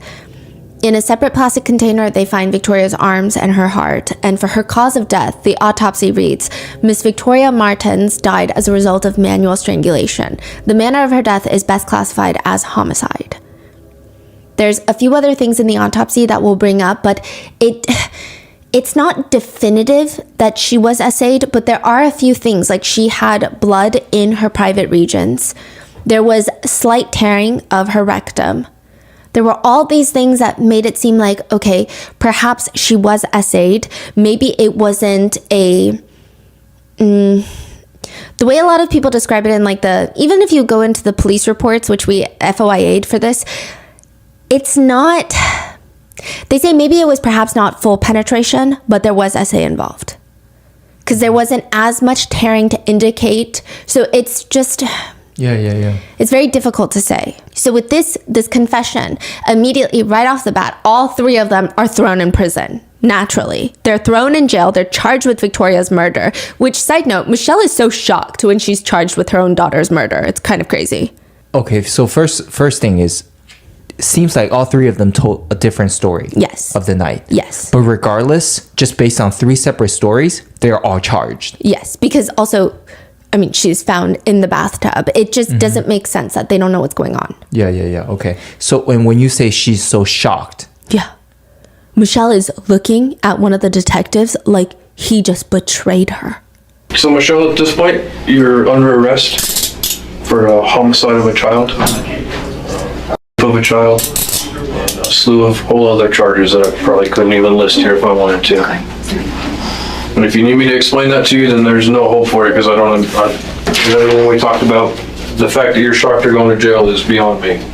In a separate plastic container, they find Victoria's arms and her heart. And for her cause of death, the autopsy reads, Miss Victoria Martens died as a result of manual strangulation. The manner of her death is best classified as homicide. There's a few other things in the autopsy that we'll bring up, but it's not definitive that she was essayed, but there are a few things, like she had blood in her private regions. There was slight tearing of her rectum. There were all these things that made it seem like, okay, perhaps she was essayed. Maybe it wasn't the way a lot of people describe it in like even if you go into the police reports, which we FOIA'd for this, it's not, they say maybe it was perhaps not full penetration, but there was essay involved. Because there wasn't as much tearing to indicate. So it's just... Yeah. It's very difficult to say. So with this confession, immediately right off the bat, all three of them are thrown in prison. Naturally. They're thrown in jail. They're charged with Victoria's murder, which, side note, Michelle is so shocked when she's charged with her own daughter's murder. It's kind of crazy. Okay, so first thing is, seems like all three of them told a different story. Yes. Of the night. Yes. But regardless, just based on three separate stories, they're all charged. Yes, because also... I mean, she's found in the bathtub. It just doesn't make sense that they don't know what's going on. Yeah. Okay. So when you say she's so shocked. Yeah. Michelle is looking at one of the detectives like he just betrayed her. So Michelle, at this point, you're under arrest for a homicide of a child, of a child, and a slew of whole other charges that I probably couldn't even list here if I wanted to. And if you need me to explain that to you, then there's no hope for it, because everything we talked about, the fact that you're shocked you're going to jail is beyond me.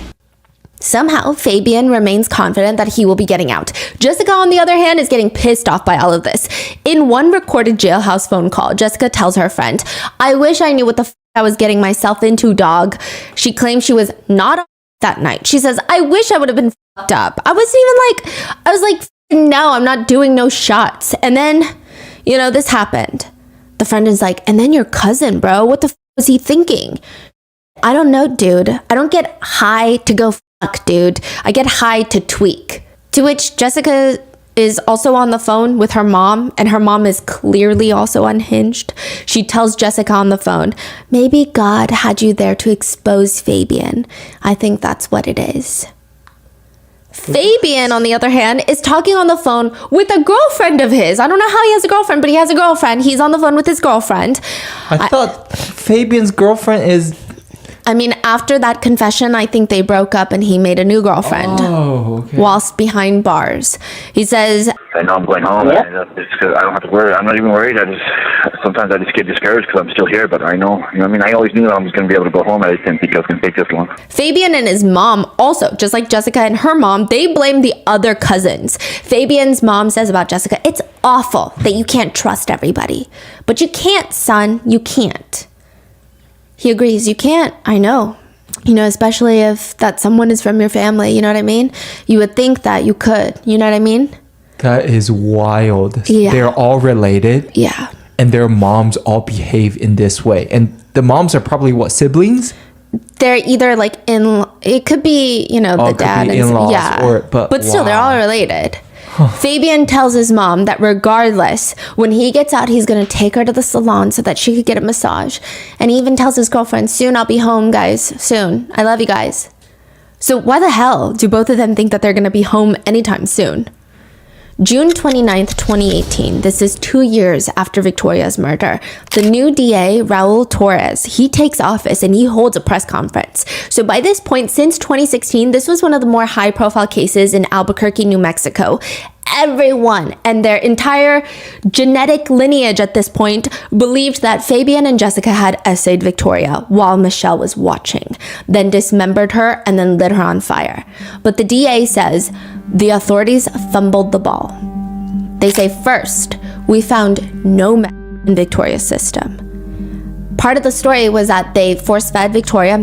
Somehow, Fabian remains confident that he will be getting out. Jessica, on the other hand, is getting pissed off by all of this. In one recorded jailhouse phone call, Jessica tells her friend, I wish I knew what the f*** I was getting myself into, dog. She claims she was not on that night. She says, I wish I would have been f***ed up. I was like, no, I'm not doing no shots. And then... this happened. The friend is like, and then your cousin, bro, what the f*** was he thinking? I don't know, dude. I don't get high to go fuck, dude. I get high to tweak. To which Jessica is also on the phone with her mom, and her mom is clearly also unhinged. She tells Jessica on the phone, maybe God had you there to expose Fabian. I think that's what it is. Fabian, on the other hand, is talking on the phone with a girlfriend of his. I don't know how he has a girlfriend, but he has a girlfriend. He's on the phone with his girlfriend. I thought Fabian's girlfriend is... I mean, after that confession, I think they broke up and he made a new girlfriend. Oh, okay. Whilst behind bars. He says... I know I'm going home. Yeah. It's because I don't have to worry. I'm not even worried. Sometimes I just get discouraged because I'm still here, but I know, I always knew I was going to be able to go home. I just didn't think it was going to take this long. Fabian and his mom also, just like Jessica and her mom, they blame the other cousins. Fabian's mom says about Jessica, it's awful that you can't trust everybody. But you can't, son. You can't. He agrees, you can't. I know. Especially if that someone is from your family, you know what I mean? You would think that you could, you know what I mean? That is wild. Yeah. They're all related. Yeah. And their moms all behave in this way. And the moms are probably what, siblings? They're either like it could be, the dad and in-laws, yeah. But still, they're all related. Fabian tells his mom that regardless, when he gets out, he's going to take her to the salon so that she could get a massage. And he even tells his girlfriend, soon I'll be home, guys. Soon. I love you guys. So why the hell do both of them think that they're going to be home anytime soon? June 29th, 2018. This is 2 years after Victoria's murder. The new DA, Raul Torres, he takes office and he holds a press conference. So by this point, since 2016, this was one of the more high-profile cases in Albuquerque, New Mexico. everyone and their entire genetic lineage at this point believed that Fabian and Jessica had essayed Victoria while Michelle was watching, then dismembered her and then lit her on fire. But the DA says the authorities fumbled the ball. They say, first, we found no meth in Victoria's system. Part of the story was that they force-fed Victoria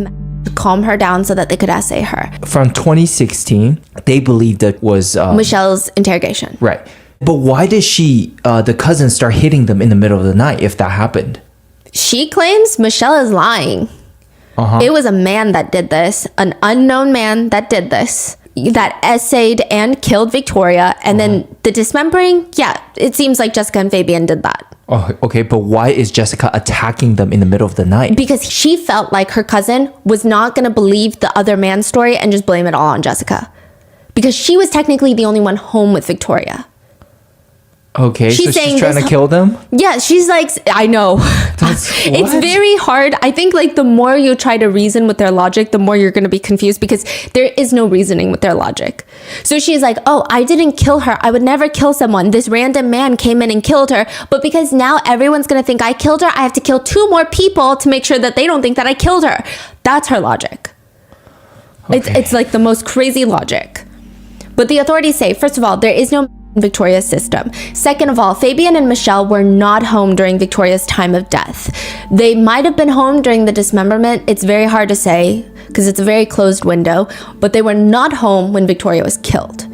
to calm her down so that they could assay her. From 2016, they believed that was... Michelle's interrogation. Right. But why did the cousin start hitting them in the middle of the night if that happened? She claims Michelle is lying. It was a man that did this, an unknown man that did this, that essayed and killed Victoria. And then the dismembering, yeah, it seems like Jessica and Fabian did that. Oh, okay, but why is Jessica attacking them in the middle of the night? Because she felt like her cousin was not going to believe the other man's story and just blame it all on Jessica. Because she was technically the only one home with Victoria. Okay, so she's trying to kill them? Yeah, she's like, I know. It's very hard. I think like the more you try to reason with their logic, the more you're going to be confused because there is no reasoning with their logic. So she's like, oh, I didn't kill her. I would never kill someone. This random man came in and killed her. But because now everyone's going to think I killed her, I have to kill 2 more people to make sure that they don't think that I killed her. That's her logic. Okay. It's like the most crazy logic. But the authorities say, first of all, there is no Victoria's system. Second of all, Fabian and Michelle were not home during Victoria's time of death. They might have been home during the dismemberment. It's very hard to say because it's a very closed window, but they were not home when Victoria was killed.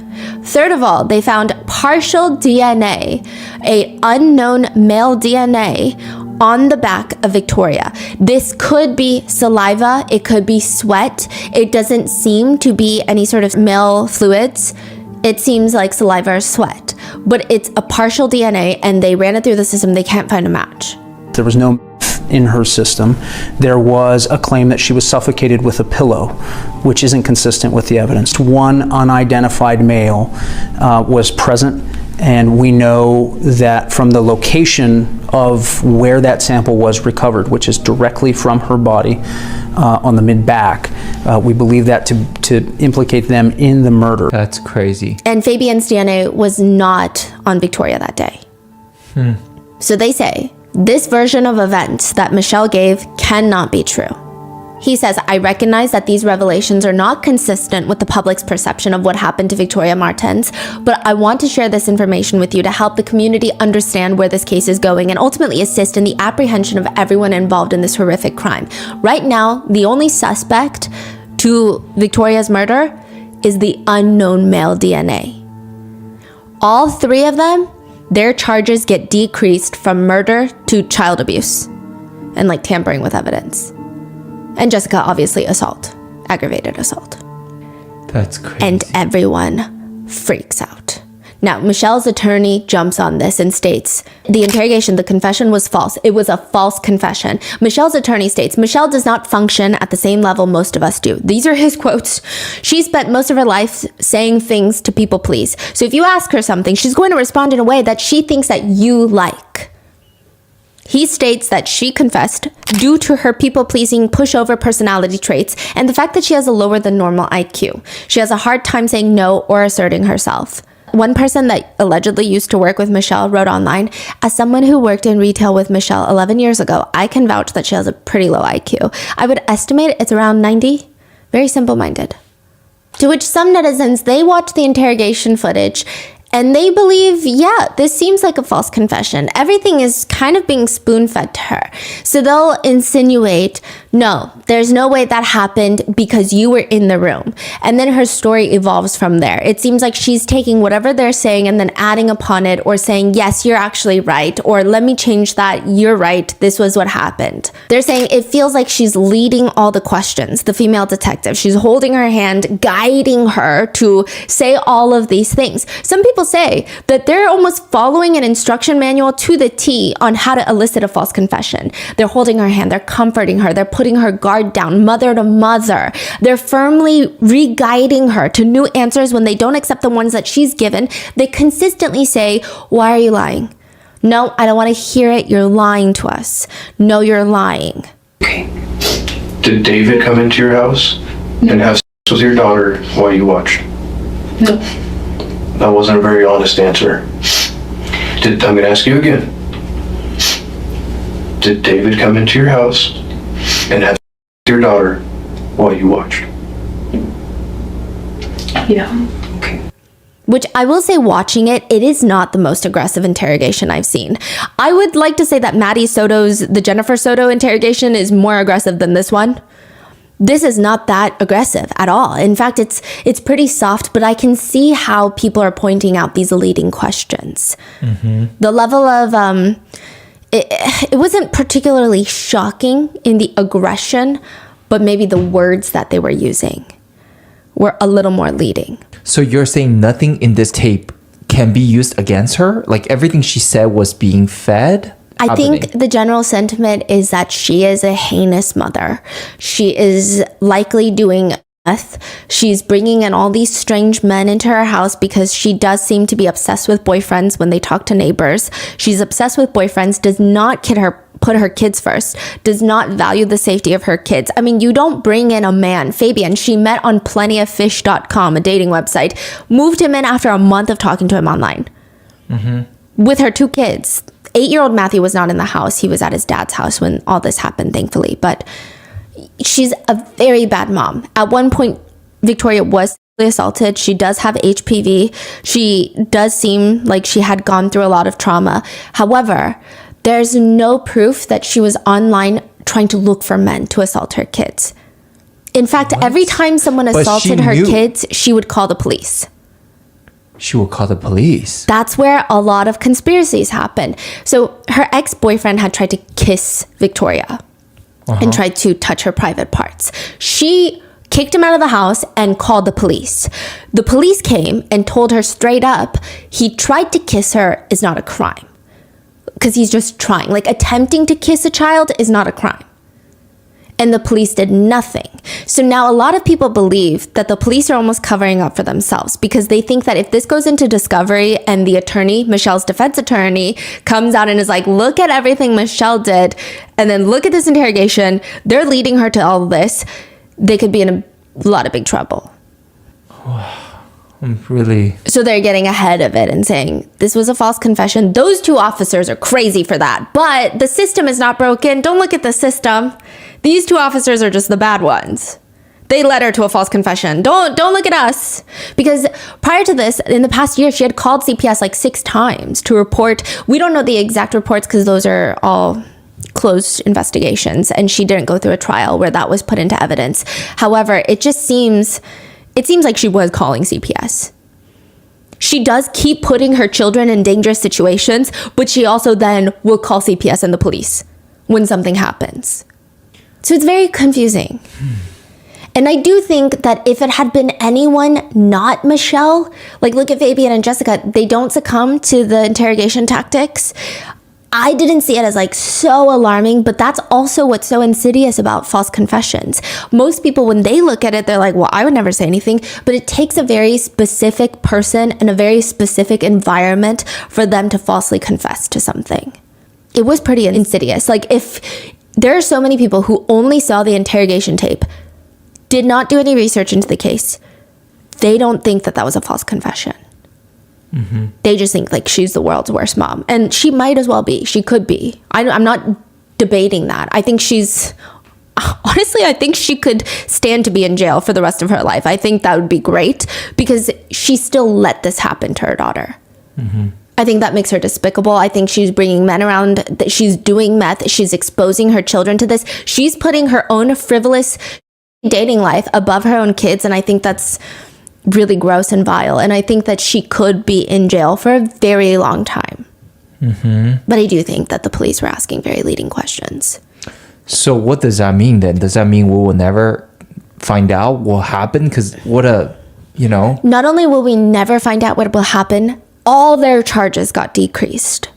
Third of all, they found partial DNA, a unknown male DNA on the back of Victoria. This could be saliva, it could be sweat. It doesn't seem to be any sort of male fluids. It seems like saliva or sweat, but it's a partial DNA and they ran it through the system. They can't find a match. There was no in her system. There was a claim that she was suffocated with a pillow, which isn't consistent with the evidence. One unidentified male was present, and we know that from the location of where that sample was recovered, which is directly from her body on the mid-back, we believe that to implicate them in the murder. That's crazy. And Fabian's DNA was not on Victoria that day. So they say, this version of events that Michelle gave cannot be true. He says, I recognize that these revelations are not consistent with the public's perception of what happened to Victoria Martens, but I want to share this information with you to help the community understand where this case is going and ultimately assist in the apprehension of everyone involved in this horrific crime. Right now, the only suspect to Victoria's murder is the unknown male DNA. All 3 of them, their charges get decreased from murder to child abuse and like tampering with evidence. And Jessica, obviously, assault, aggravated assault. That's crazy. And everyone freaks out. Now, Michelle's attorney jumps on this and states, the interrogation, the confession was false. It was a false confession. Michelle's attorney states, Michelle does not function at the same level most of us do. These are his quotes. She spent most of her life saying things to people please. So if you ask her something, she's going to respond in a way that she thinks that you like. He states that she confessed due to her people-pleasing, pushover personality traits and the fact that she has a lower than normal IQ. She has a hard time saying no or asserting herself. One person that allegedly used to work with Michelle wrote online, as someone who worked in retail with Michelle 11 years ago, I can vouch that she has a pretty low IQ. I would estimate it's around 90. Very simple-minded. To which some netizens, they watch the interrogation footage and they believe, yeah, this seems like a false confession. Everything is kind of being spoon-fed to her. So they'll insinuate, no, there's no way that happened because you were in the room. And then her story evolves from there. It seems like she's taking whatever they're saying and then adding upon it or saying, yes, you're actually right. Or let me change that. You're right. This was what happened. They're saying it feels like she's leading all the questions, the female detective. She's holding her hand, guiding her to say all of these things. Some people say that they're almost following an instruction manual to the T on how to elicit a false confession. They're holding her hand, they're comforting her, they're putting her guard down, mother to mother. They're firmly re-guiding her to new answers when they don't accept the ones that she's given. They consistently say, why are you lying? No, I don't want to hear it. You're lying to us. No, you're lying. Okay. Did David come into your house and have sex with your daughter while you watched? No. That wasn't a very honest answer. I'm going to ask you again. Did David come into your house and have sex with your daughter while you watched? Yeah. Which I will say, watching it is not the most aggressive interrogation I've seen. I would like to say that the Jennifer Soto interrogation is more aggressive than this one. This is not that aggressive at all. In fact, it's pretty soft, but I can see how people are pointing out these leading questions. The level of, it wasn't particularly shocking in the aggression, but maybe the words that they were using were a little more leading. So you're saying nothing in this tape can be used against her? Like everything she said was being fed? I think the general sentiment is that she is a heinous mother. She is likely doing meth. She's bringing in all these strange men into her house because she does seem to be obsessed with boyfriends when they talk to neighbors. She's obsessed with boyfriends, does not put her kids first, does not value the safety of her kids. I mean, you don't bring in a man. Fabian, she met on plentyoffish.com, a dating website, moved him in after a month of talking to him online with her 2 kids. 8-year-old Matthew was not in the house. He was at his dad's house when all this happened, thankfully. But she's a very bad mom. At one point, Victoria was sexually assaulted. She does have HPV. She does seem like she had gone through a lot of trauma. However, there's no proof that she was online trying to look for men to assault her kids. In fact, every time someone assaulted her kids, she would call the police. She will call the police. That's where a lot of conspiracies happen. So her ex-boyfriend had tried to kiss Victoria and tried to touch her private parts. She kicked him out of the house and called the police. The police came and told her straight up, he tried to kiss her is not a crime. Because he's just trying. Like, attempting to kiss a child is not a crime. And the police did nothing. So now a lot of people believe that the police are almost covering up for themselves because they think that if this goes into discovery and the attorney, Michelle's defense attorney, comes out and is like, look at everything Michelle did, and then look at this interrogation, they're leading her to all of this, they could be in a lot of big trouble. Really? So they're getting ahead of it and saying, this was a false confession. Those 2 officers are crazy for that. But the system is not broken. Don't look at the system. These 2 officers are just the bad ones. They led her to a false confession. Don't look at us. Because prior to this, in the past year, she had called CPS like 6 times to report. We don't know the exact reports because those are all closed investigations. And she didn't go through a trial where that was put into evidence. However, it seems like she was calling CPS. She does keep putting her children in dangerous situations, but she also then will call CPS and the police when something happens. So it's very confusing. And I do think that if it had been anyone not Michelle, like look at Fabian and Jessica, they don't succumb to the interrogation tactics. I didn't see it as like so alarming, but that's also what's so insidious about false confessions. Most people, when they look at it, they're like, well, I would never say anything, but it takes a very specific person and a very specific environment for them to falsely confess to something. It was pretty insidious. Like, if there are so many people who only saw the interrogation tape, did not do any research into the case, they don't think that that was a false confession. They just think like she's the world's worst mom. And she might as well be. She could be. I'm not debating that. I think honestly, I think she could stand to be in jail for the rest of her life. I think that would be great because she still let this happen to her daughter. I think that makes her despicable. I think she's bringing men around, that she's doing meth. She's exposing her children to this. She's putting her own frivolous dating life above her own kids. And I think that's really gross and vile, and I think that she could be in jail for a very long time. But I do think that the police were asking very leading questions. So what does that mean then? Does that mean we will never find out what happened? Because not only will we never find out what will happen, all their charges got decreased.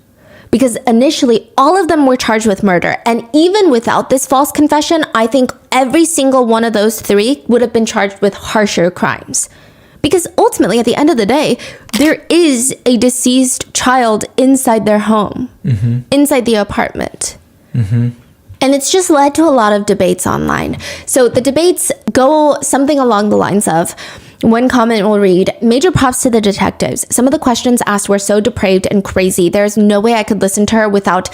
Because initially, all of them were charged with murder. And even without this false confession, I think every single one of those 3 would have been charged with harsher crimes. Because ultimately, at the end of the day, there is a deceased child inside their home, inside the apartment. And it's just led to a lot of debates online. So the debates go something along the lines of, One comment will read, major props to the detectives. Some of the questions asked were so depraved and crazy. There's no way I could listen to her without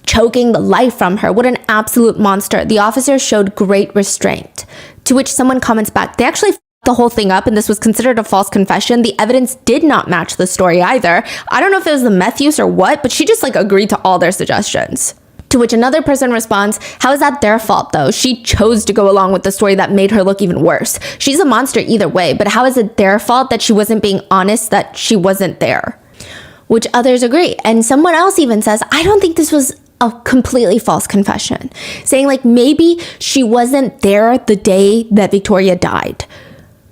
choking the life from her. What an absolute monster. The officers showed great restraint. To which someone comments back, they actually f***ed the whole thing up and this was considered a false confession. The evidence did not match the story either. I don't know if it was the meth use or what, but she just like agreed to all their suggestions. To which another person responds, how is that their fault though? She chose to go along with the story that made her look even worse. She's a monster either way, but how is it their fault that she wasn't being honest, that she wasn't there? Which others agree. And someone else even says, I don't think this was a completely false confession. Saying like maybe she wasn't there the day that Victoria died.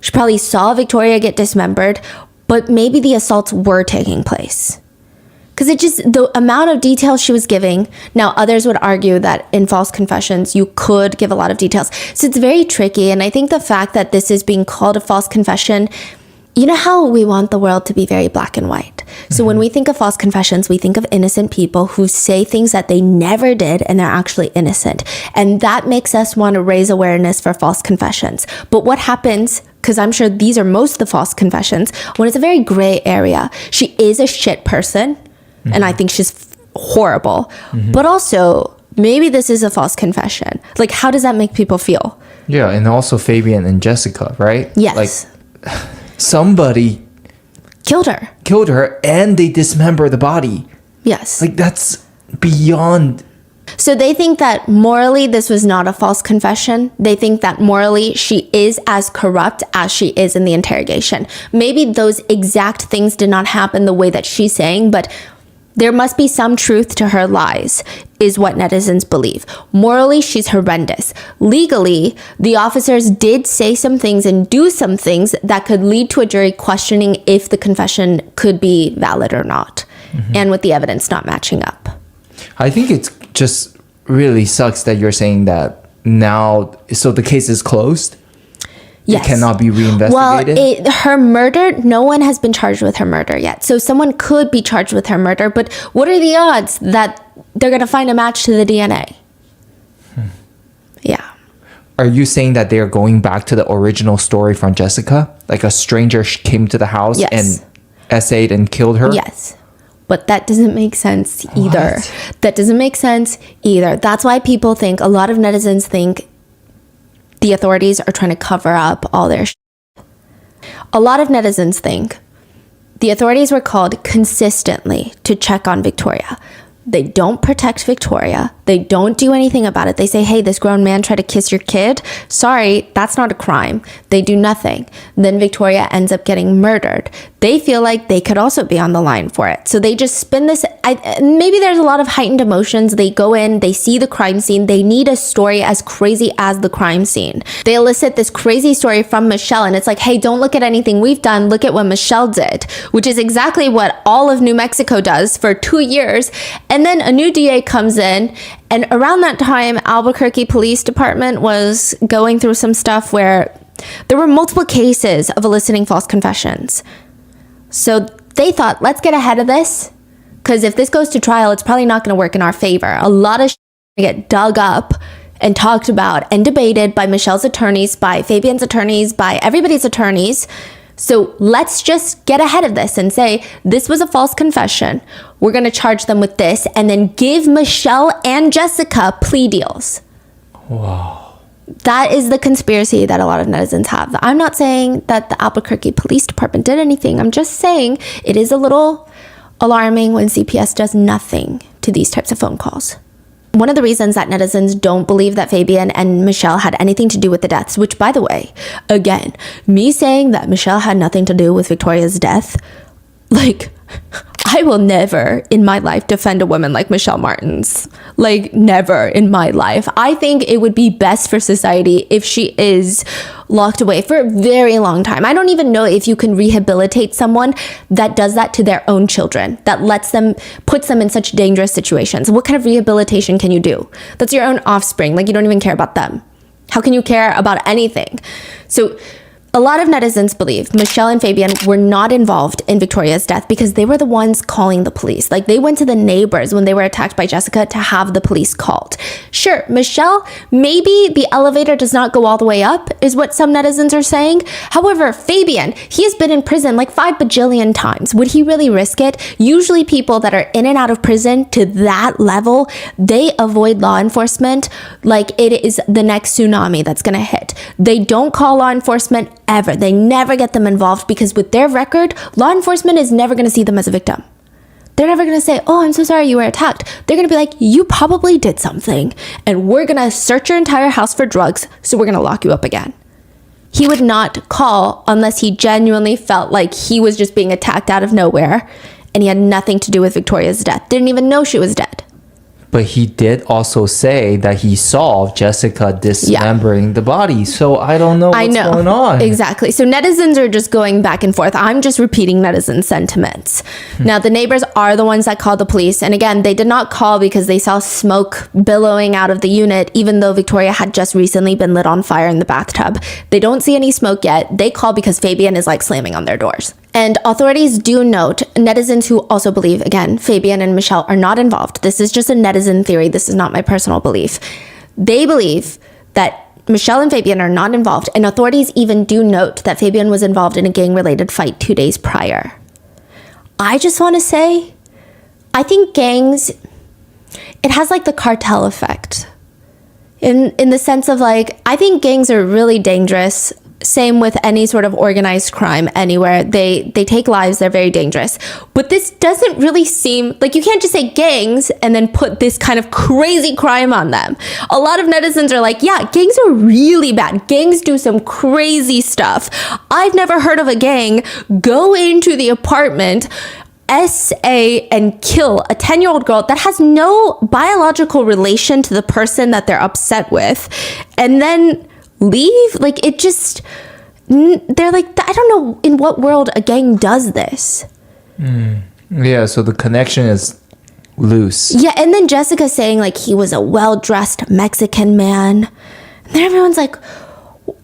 She probably saw Victoria get dismembered, but maybe the assaults were taking place. Because the amount of details she was giving, now others would argue that in false confessions, you could give a lot of details. So it's very tricky. And I think the fact that this is being called a false confession, you know how we want the world to be very black and white. So when we think of false confessions, we think of innocent people who say things that they never did and they're actually innocent. And that makes us want to raise awareness for false confessions. But what happens, because I'm sure these are most of the false confessions, when it's a very gray area, she is a shit person. And I think she's horrible. But also, maybe this is a false confession. Like, how does that make people feel? Yeah, and also Fabian and Jessica, right? Yes. Like, somebody killed her and they dismember the body. Yes. Like, that's beyond. So they think that morally this was not a false confession. They think that morally she is as corrupt as she is in the interrogation. Maybe those exact things did not happen the way that she's saying, but there must be some truth to her lies, is what netizens believe. Morally, she's horrendous. Legally, the officers did say some things and do some things that could lead to a jury questioning if the confession could be valid or not, and with the evidence not matching up. I think it's just really sucks that you're saying that now, so the case is closed? Yes. It cannot be reinvestigated? Well, her murder, no one has been charged with her murder yet. So someone could be charged with her murder, but what are the odds that they're going to find a match to the DNA? Yeah. Are you saying that they're going back to the original story from Jessica? Like a stranger came to the house and essayed and killed her? Yes. But that doesn't make sense either. What? That doesn't make sense either. That's why people think, a lot of netizens think the authorities are trying to cover up all their shit. A lot of netizens think the authorities were called consistently to check on Victoria. They don't protect Victoria. They don't do anything about it. They say, hey, this grown man tried to kiss your kid. Sorry, that's not a crime. They do nothing. Then Victoria ends up getting murdered. They feel like they could also be on the line for it. So they just spin this. Maybe there's a lot of heightened emotions. They go in, they see the crime scene. They need a story as crazy as the crime scene. They elicit this crazy story from Michelle. And it's like, hey, don't look at anything we've done. Look at what Michelle did, which is exactly what all of New Mexico does for 2 years. And then a new DA comes in, and around that time, Albuquerque Police Department was going through some stuff where there were multiple cases of eliciting false confessions. So they thought, let's get ahead of this, because if this goes to trial, it's probably not going to work in our favor. A lot of shit get dug up and talked about and debated by Michelle's attorneys, by Fabian's attorneys, by everybody's attorneys. So let's just get ahead of this and say, this was a false confession. We're going to charge them with this and then give Michelle and Jessica plea deals. Wow. That is the conspiracy that a lot of netizens have. I'm not saying that the Albuquerque Police Department did anything. I'm just saying it is a little alarming when CPS does nothing to these types of phone calls. One of the reasons that netizens don't believe that Fabian and Michelle had anything to do with the deaths, which, by the way, again, me saying that Michelle had nothing to do with Victoria's death, like, I will never in my life defend a woman like Michelle Martins. Like, never in my life. I think it would be best for society if she is locked away for a very long time. I don't even know if you can rehabilitate someone that does that to their own children, that puts them in such dangerous situations. What kind of rehabilitation can you do? That's your own offspring. Like, you don't even care about them. How can you care about anything? So A lot of netizens believe Michelle and Fabian were not involved in Victoria's death because they were the ones calling the police. Like, they went to the neighbors when they were attacked by Jessica to have the police called. Sure, Michelle, maybe the elevator does not go all the way up, is what some netizens are saying. However, Fabian, he has been in prison like 5 bajillion times. Would he really risk it? Usually people that are in and out of prison to that level, they avoid law enforcement like it is the next tsunami that's gonna hit. They don't call law enforcement ever. They never get them involved because with their record, law enforcement is never going to see them as a victim. They're never going to say, oh, I'm so sorry you were attacked. They're going to be like, you probably did something and we're going to search your entire house for drugs, so we're going to lock you up again. He would not call unless he genuinely felt like he was just being attacked out of nowhere and he had nothing to do with Victoria's death. Didn't even know she was dead. But he did also say that he saw Jessica dismembering the body. So I don't know what's going on. Exactly. So netizens are just going back and forth. I'm just repeating netizen sentiments. Now, the neighbors are the ones that called the police. And again, they did not call because they saw smoke billowing out of the unit, even though Victoria had just recently been lit on fire in the bathtub. They don't see any smoke yet. They call because Fabian is like slamming on their doors. And authorities do note netizens who also believe, again, Fabian and Michelle are not involved. This is just a netizen theory. This is not my personal belief. They believe that Michelle and Fabian are not involved. And authorities even do note that Fabian was involved in a gang-related fight 2 days prior. I just want to say, I think gangs, it has like the cartel effect. In the sense of like, I think gangs are really dangerous. Same with any sort of organized crime anywhere. They take lives, they're very dangerous. But this doesn't really seem, like you can't just say gangs and then put this kind of crazy crime on them. A lot of netizens are like, yeah, gangs are really bad. Gangs do some crazy stuff. I've never heard of a gang go into the apartment, SA, and kill a 10-year-old girl that has no biological relation to the person that they're upset with, and then leave. Like, it just, they're like, I don't know in what world a gang does this. Yeah, so the connection is loose. Yeah, and then Jessica saying like he was a well-dressed Mexican man, and then everyone's like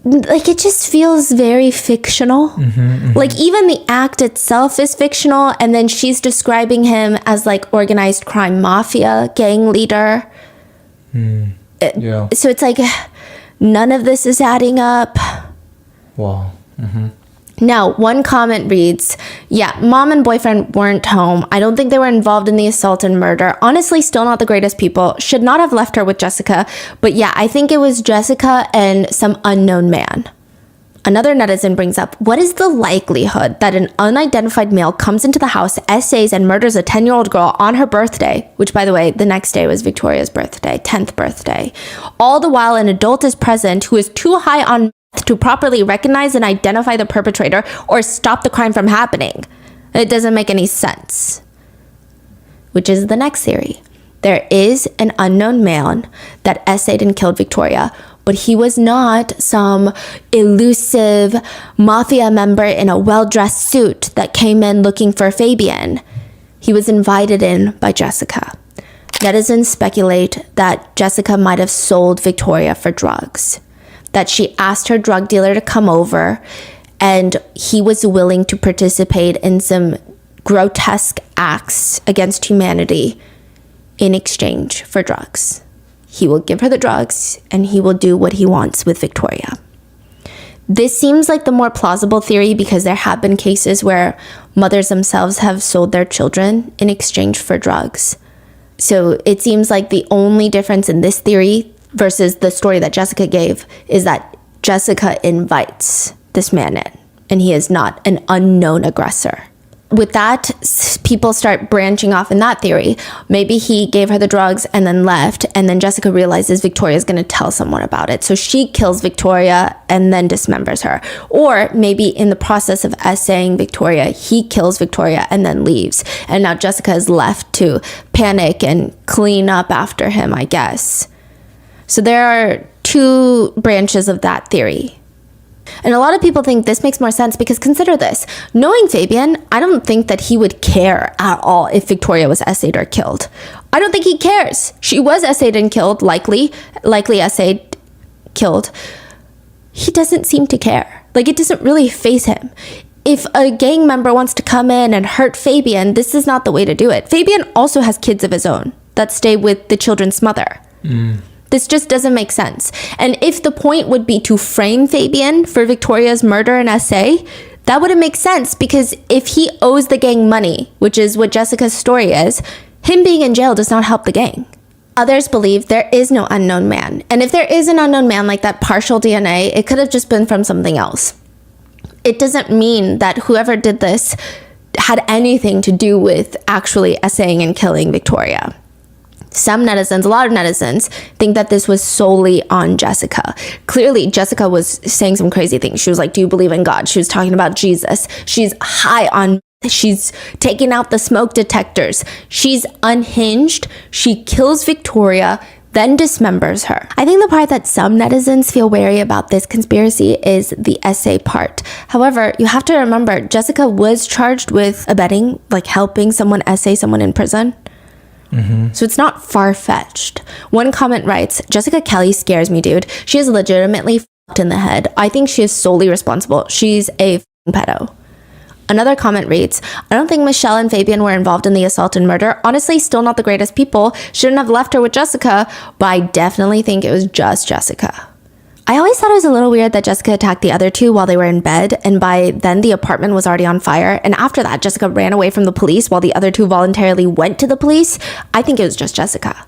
it just feels very fictional. Like, even the act itself is fictional, and then she's describing him as like organized crime mafia gang leader. Yeah. So it's like, none of this is adding up. Wow. Now, one comment reads, yeah, mom and boyfriend weren't home. I don't think they were involved in the assault and murder. Honestly, still not the greatest people. Should not have left her with Jessica. But yeah, I think it was Jessica and some unknown man. Another netizen brings up, what is the likelihood that an unidentified male comes into the house, essays, and murders a 10-year-old girl on her birthday, which, by the way, the next day was Victoria's birthday, 10th birthday, all the while an adult is present who is too high on meth to properly recognize and identify the perpetrator or stop the crime from happening? It doesn't make any sense. Which is the next theory. There is an unknown man that essayed and killed Victoria, but he was not some elusive mafia member in a well-dressed suit that came in looking for Fabian. He was invited in by Jessica. Netizens speculate that Jessica might have sold Victoria for drugs, that she asked her drug dealer to come over, and he was willing to participate in some grotesque acts against humanity in exchange for drugs. He will give her the drugs, and he will do what he wants with Victoria. This seems like the more plausible theory because there have been cases where mothers themselves have sold their children in exchange for drugs. So it seems like the only difference in this theory versus the story that Jessica gave is that Jessica invites this man in, and he is not an unknown aggressor. With that, people start branching off in that theory. Maybe he gave her the drugs and then left, and then Jessica realizes Victoria's going to tell someone about it. So she kills Victoria and then dismembers her. Or maybe in the process of essaying Victoria, he kills Victoria and then leaves. And now Jessica is left to panic and clean up after him, I guess. So there are two branches of that theory. And a lot of people think this makes more sense because consider this. Knowing Fabian, I don't think that he would care at all if Victoria was essayed or killed. I don't think he cares. She was essayed and killed, likely essayed, killed. He doesn't seem to care. Like, it doesn't really faze him. If a gang member wants to come in and hurt Fabian, this is not the way to do it. Fabian also has kids of his own that stay with the children's mother. This just doesn't make sense. And if the point would be to frame Fabian for Victoria's murder in SA, that wouldn't make sense, because if he owes the gang money, which is what Jessica's story is, him being in jail does not help the gang. Others believe there is no unknown man. And if there is an unknown man like that partial DNA, it could have just been from something else. It doesn't mean that whoever did this had anything to do with actually essaying and killing Victoria. Some netizens, a lot of netizens, think that this was solely on Jessica. Clearly, Jessica was saying some crazy things. She was like, do you believe in God? She was talking about Jesus. She's high on, she's taking out the smoke detectors. She's unhinged. She kills Victoria, then dismembers her. I think the part that some netizens feel wary about this conspiracy is the essay part. However, you have to remember, Jessica was charged with abetting, like helping someone essay someone in prison. So it's not far-fetched. One comment writes, Jessica Kelly scares me, dude. She is legitimately f***ed in the head. I think she is solely responsible. She's a f***ing pedo. Another comment reads, I don't think Michelle and Fabian were involved in the assault and murder. Honestly, still not the greatest people. Shouldn't have left her with Jessica, but I definitely think it was just Jessica. I always thought it was a little weird that Jessica attacked the other two while they were in bed, and by then the apartment was already on fire, and after that Jessica ran away from the police while the other two voluntarily went to the police. I think it was just Jessica.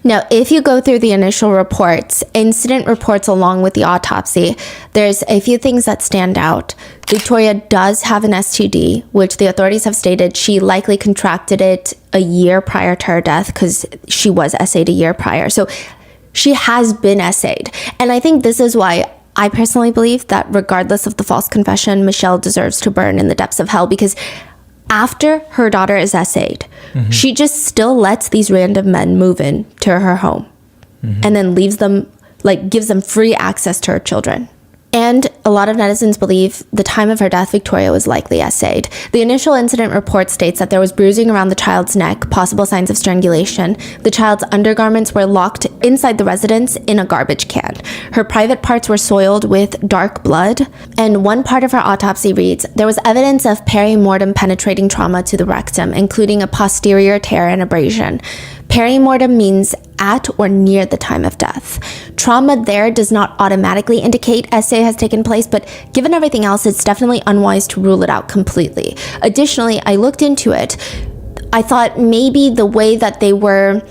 Now, if you go through the initial reports, incident reports along with the autopsy, there's a few things that stand out. Victoria does have an STD, which the authorities have stated she likely contracted it a year prior to her death because she was essayed a year prior. So she has been essayed. And I think this is why I personally believe that regardless of the false confession, Michelle deserves to burn in the depths of hell, because after her daughter is essayed, she just still lets these random men move in to her home and then leaves them, like gives them free access to her children. And a lot of netizens believe the time of her death, Victoria was likely essayed. The initial incident report states that there was bruising around the child's neck, possible signs of strangulation. The child's undergarments were locked inside the residence in a garbage can. Her private parts were soiled with dark blood. And one part of her autopsy reads, there was evidence of perimortem penetrating trauma to the rectum, including a posterior tear and abrasion. Perimortem means at or near the time of death. Trauma there does not automatically indicate SA has taken place, but given everything else, it's definitely unwise to rule it out completely. Additionally, I looked into it. I thought maybe the way that they were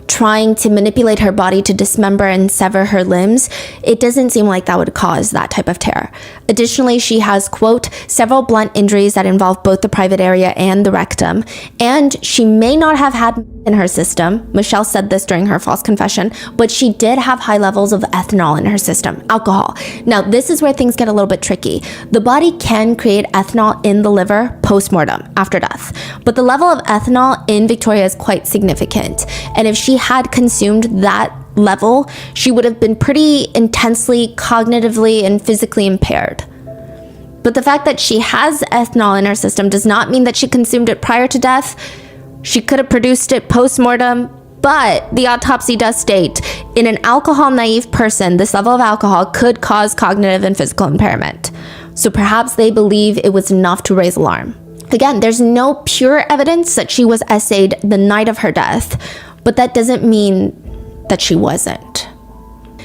trying to manipulate her body to dismember and sever her limbs, it doesn't seem like that would cause that type of tear. Additionally, she has, quote, several blunt injuries that involve both the private area and the rectum, and she may not have had in her system. Michelle said this during her false confession, but she did have high levels of ethanol in her system, alcohol. Now, this is where things get a little bit tricky. The body can create ethanol in the liver post-mortem, after death, but the level of ethanol in Victoria is quite significant, and if she had consumed that level, she would have been pretty intensely cognitively and physically impaired. But the fact that she has ethanol in her system does not mean that she consumed it prior to death. She could have produced it post-mortem, but the autopsy does state in an alcohol-naive person, this level of alcohol could cause cognitive and physical impairment. So perhaps they believe it was enough to raise alarm. Again, there's no pure evidence that she was essayed the night of her death, but that doesn't mean that she wasn't.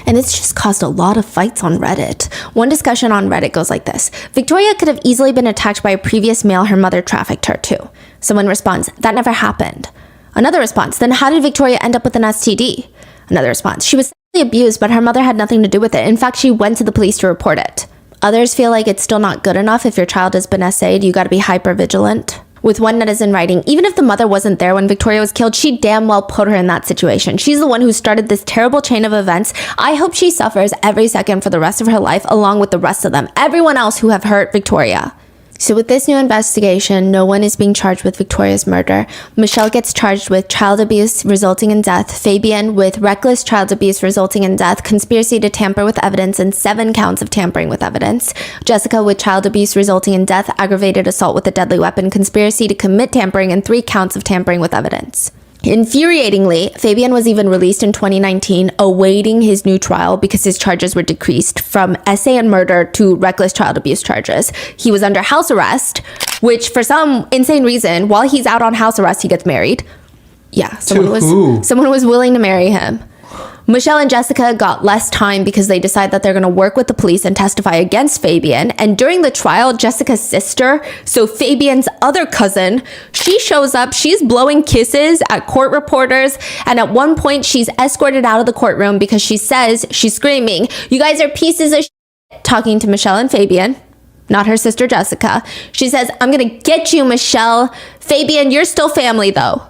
And it's just caused a lot of fights on Reddit. One discussion on Reddit goes like this. Victoria could have easily been attacked by a previous male her mother trafficked her to. Someone responds, that never happened. Another response, then how did Victoria end up with an STD? Another response, she was sexually abused, but her mother had nothing to do with it. In fact, she went to the police to report it. Others feel like it's still not good enough. If your child has been essayed, you gotta be hyper vigilant. With one netizen writing, even if the mother wasn't there when Victoria was killed, she damn well put her in that situation. She's the one who started this terrible chain of events. I hope she suffers every second for the rest of her life, along with the rest of them, everyone else who have hurt Victoria. So with this new investigation, no one is being charged with Victoria's murder. Michelle gets charged with child abuse resulting in death, Fabian with reckless child abuse resulting in death, conspiracy to tamper with evidence, and 7 counts of tampering with evidence. Jessica with child abuse resulting in death, aggravated assault with a deadly weapon, conspiracy to commit tampering, and 3 counts of tampering with evidence. Infuriatingly, Fabian was even released in 2019, awaiting his new trial because his charges were decreased from essay and murder to reckless child abuse charges. He was under house arrest, which for some insane reason, while he's out on house arrest, he gets married. Yeah, someone was willing to marry him. Michelle and Jessica got less time because they decide that they're going to work with the police and testify against Fabian. And during the trial, Jessica's sister, so Fabian's other cousin, she shows up. She's blowing kisses at court reporters. And at one point, she's escorted out of the courtroom because she says, she's screaming, "You guys are pieces of shit," talking to Michelle and Fabian, not her sister Jessica. She says, "I'm going to get you, Michelle. Fabian, you're still family, though."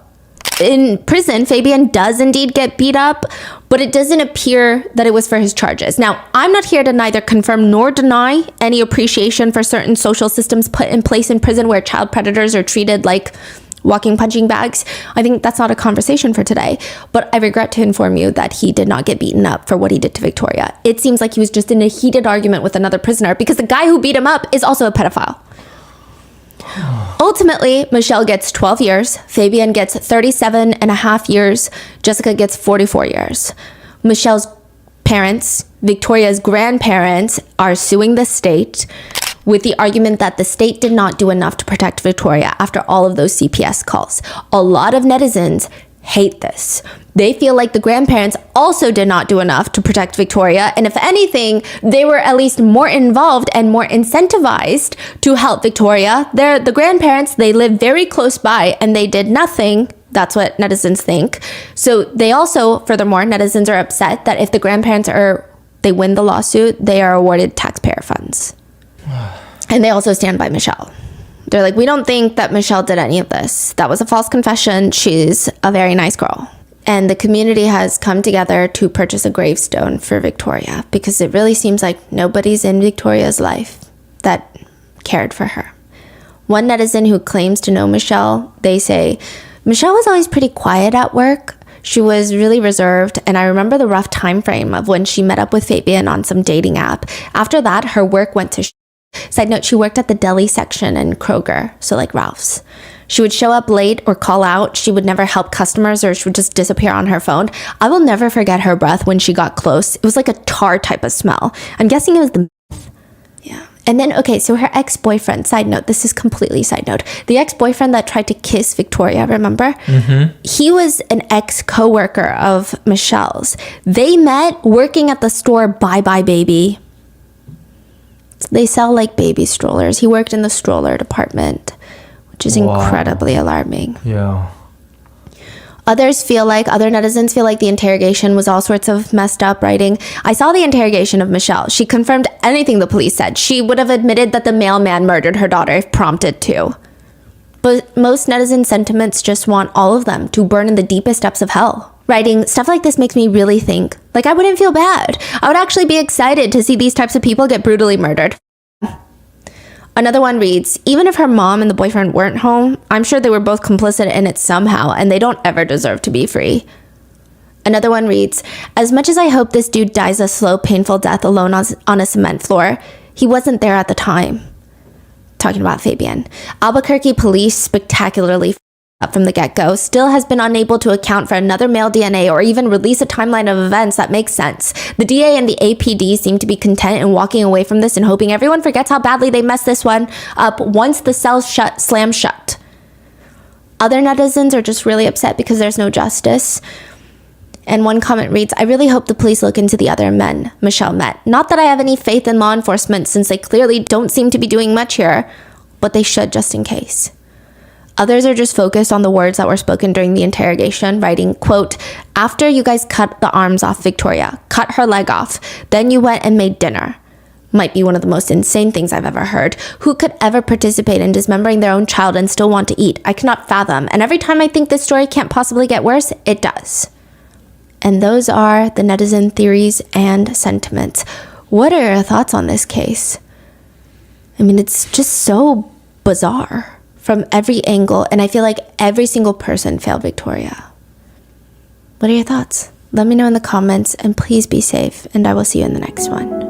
In prison, Fabian does indeed get beat up, but it doesn't appear that it was for his charges. Now, I'm not here to neither confirm nor deny any appreciation for certain social systems put in place in prison where child predators are treated like walking punching bags. I think that's not a conversation for today, but I regret to inform you that he did not get beaten up for what he did to Victoria. It seems like he was just in a heated argument with another prisoner because the guy who beat him up is also a pedophile. Ultimately, Michelle gets 12 years, Fabian gets 37 and a half years, Jessica gets 44 years. Michelle's parents, Victoria's grandparents, are suing the state with the argument that the state did not do enough to protect Victoria after all of those CPS calls. A lot of netizens hate this. They feel like the grandparents also did not do enough to protect Victoria, and if anything, they were at least more involved and more incentivized to help Victoria. The grandparents, they live very close by and they did nothing. That's what netizens think. So they also, furthermore, netizens are upset that if the grandparents they win the lawsuit, they are awarded taxpayer funds. And they also stand by Michelle. They're like, "We don't think that Michelle did any of this. That was a false confession. She's a very nice girl." And the community has come together to purchase a gravestone for Victoria because it really seems like nobody's in Victoria's life that cared for her. One netizen who claims to know Michelle, they say, "Michelle was always pretty quiet at work. She was really reserved, and I remember the rough time frame of when she met up with Fabian on some dating app. After that, her work went to Side note, she worked at the deli section in Kroger, so like Ralph's. She would show up late or call out. She would never help customers, or she would just disappear on her phone. I will never forget her breath when she got close. It was like a tar type of smell. I'm guessing it was the yeah. And then, okay, so her ex-boyfriend, side note, this is completely side note. The ex-boyfriend that tried to kiss Victoria, remember? Mm-hmm. He was an ex-coworker of Michelle's. They met working at the store Bye Bye Baby. They sell like baby strollers. He worked in the stroller department, which is incredibly alarming. Yeah. Other netizens feel like the interrogation was all sorts of messed up, writing, "I saw the interrogation of Michelle. She confirmed anything the police said. She would have admitted that the mailman murdered her daughter if prompted to." But most netizen sentiments just want all of them to burn in the deepest depths of hell. Writing, "Stuff like this makes me really think. Like, I wouldn't feel bad. I would actually be excited to see these types of people get brutally murdered." Another one reads, "Even if her mom and the boyfriend weren't home, I'm sure they were both complicit in it somehow, and they don't ever deserve to be free." Another one reads, "As much as I hope this dude dies a slow, painful death alone on a cement floor, he wasn't there at the time." Talking about Fabian. "Albuquerque police spectacularly up from the get-go, still has been unable to account for another male DNA or even release a timeline of events that makes sense. The DA and the APD seem to be content in walking away from this and hoping everyone forgets how badly they messed this one up once the cell slams shut." Other netizens are just really upset because there's no justice. And one comment reads, "I really hope the police look into the other men Michelle met. Not that I have any faith in law enforcement since they clearly don't seem to be doing much here, but they should just in case." Others are just focused on the words that were spoken during the interrogation, writing, quote, "After you guys cut the arms off Victoria, cut her leg off, then you went and made dinner." Might be one of the most insane things I've ever heard. Who could ever participate in dismembering their own child and still want to eat? I cannot fathom. And every time I think this story can't possibly get worse, it does. And those are the netizen theories and sentiments. What are your thoughts on this case? I mean, it's just so bizarre from every angle, and I feel like every single person failed Victoria. What are your thoughts? Let me know in the comments, and please be safe, and I will see you in the next one.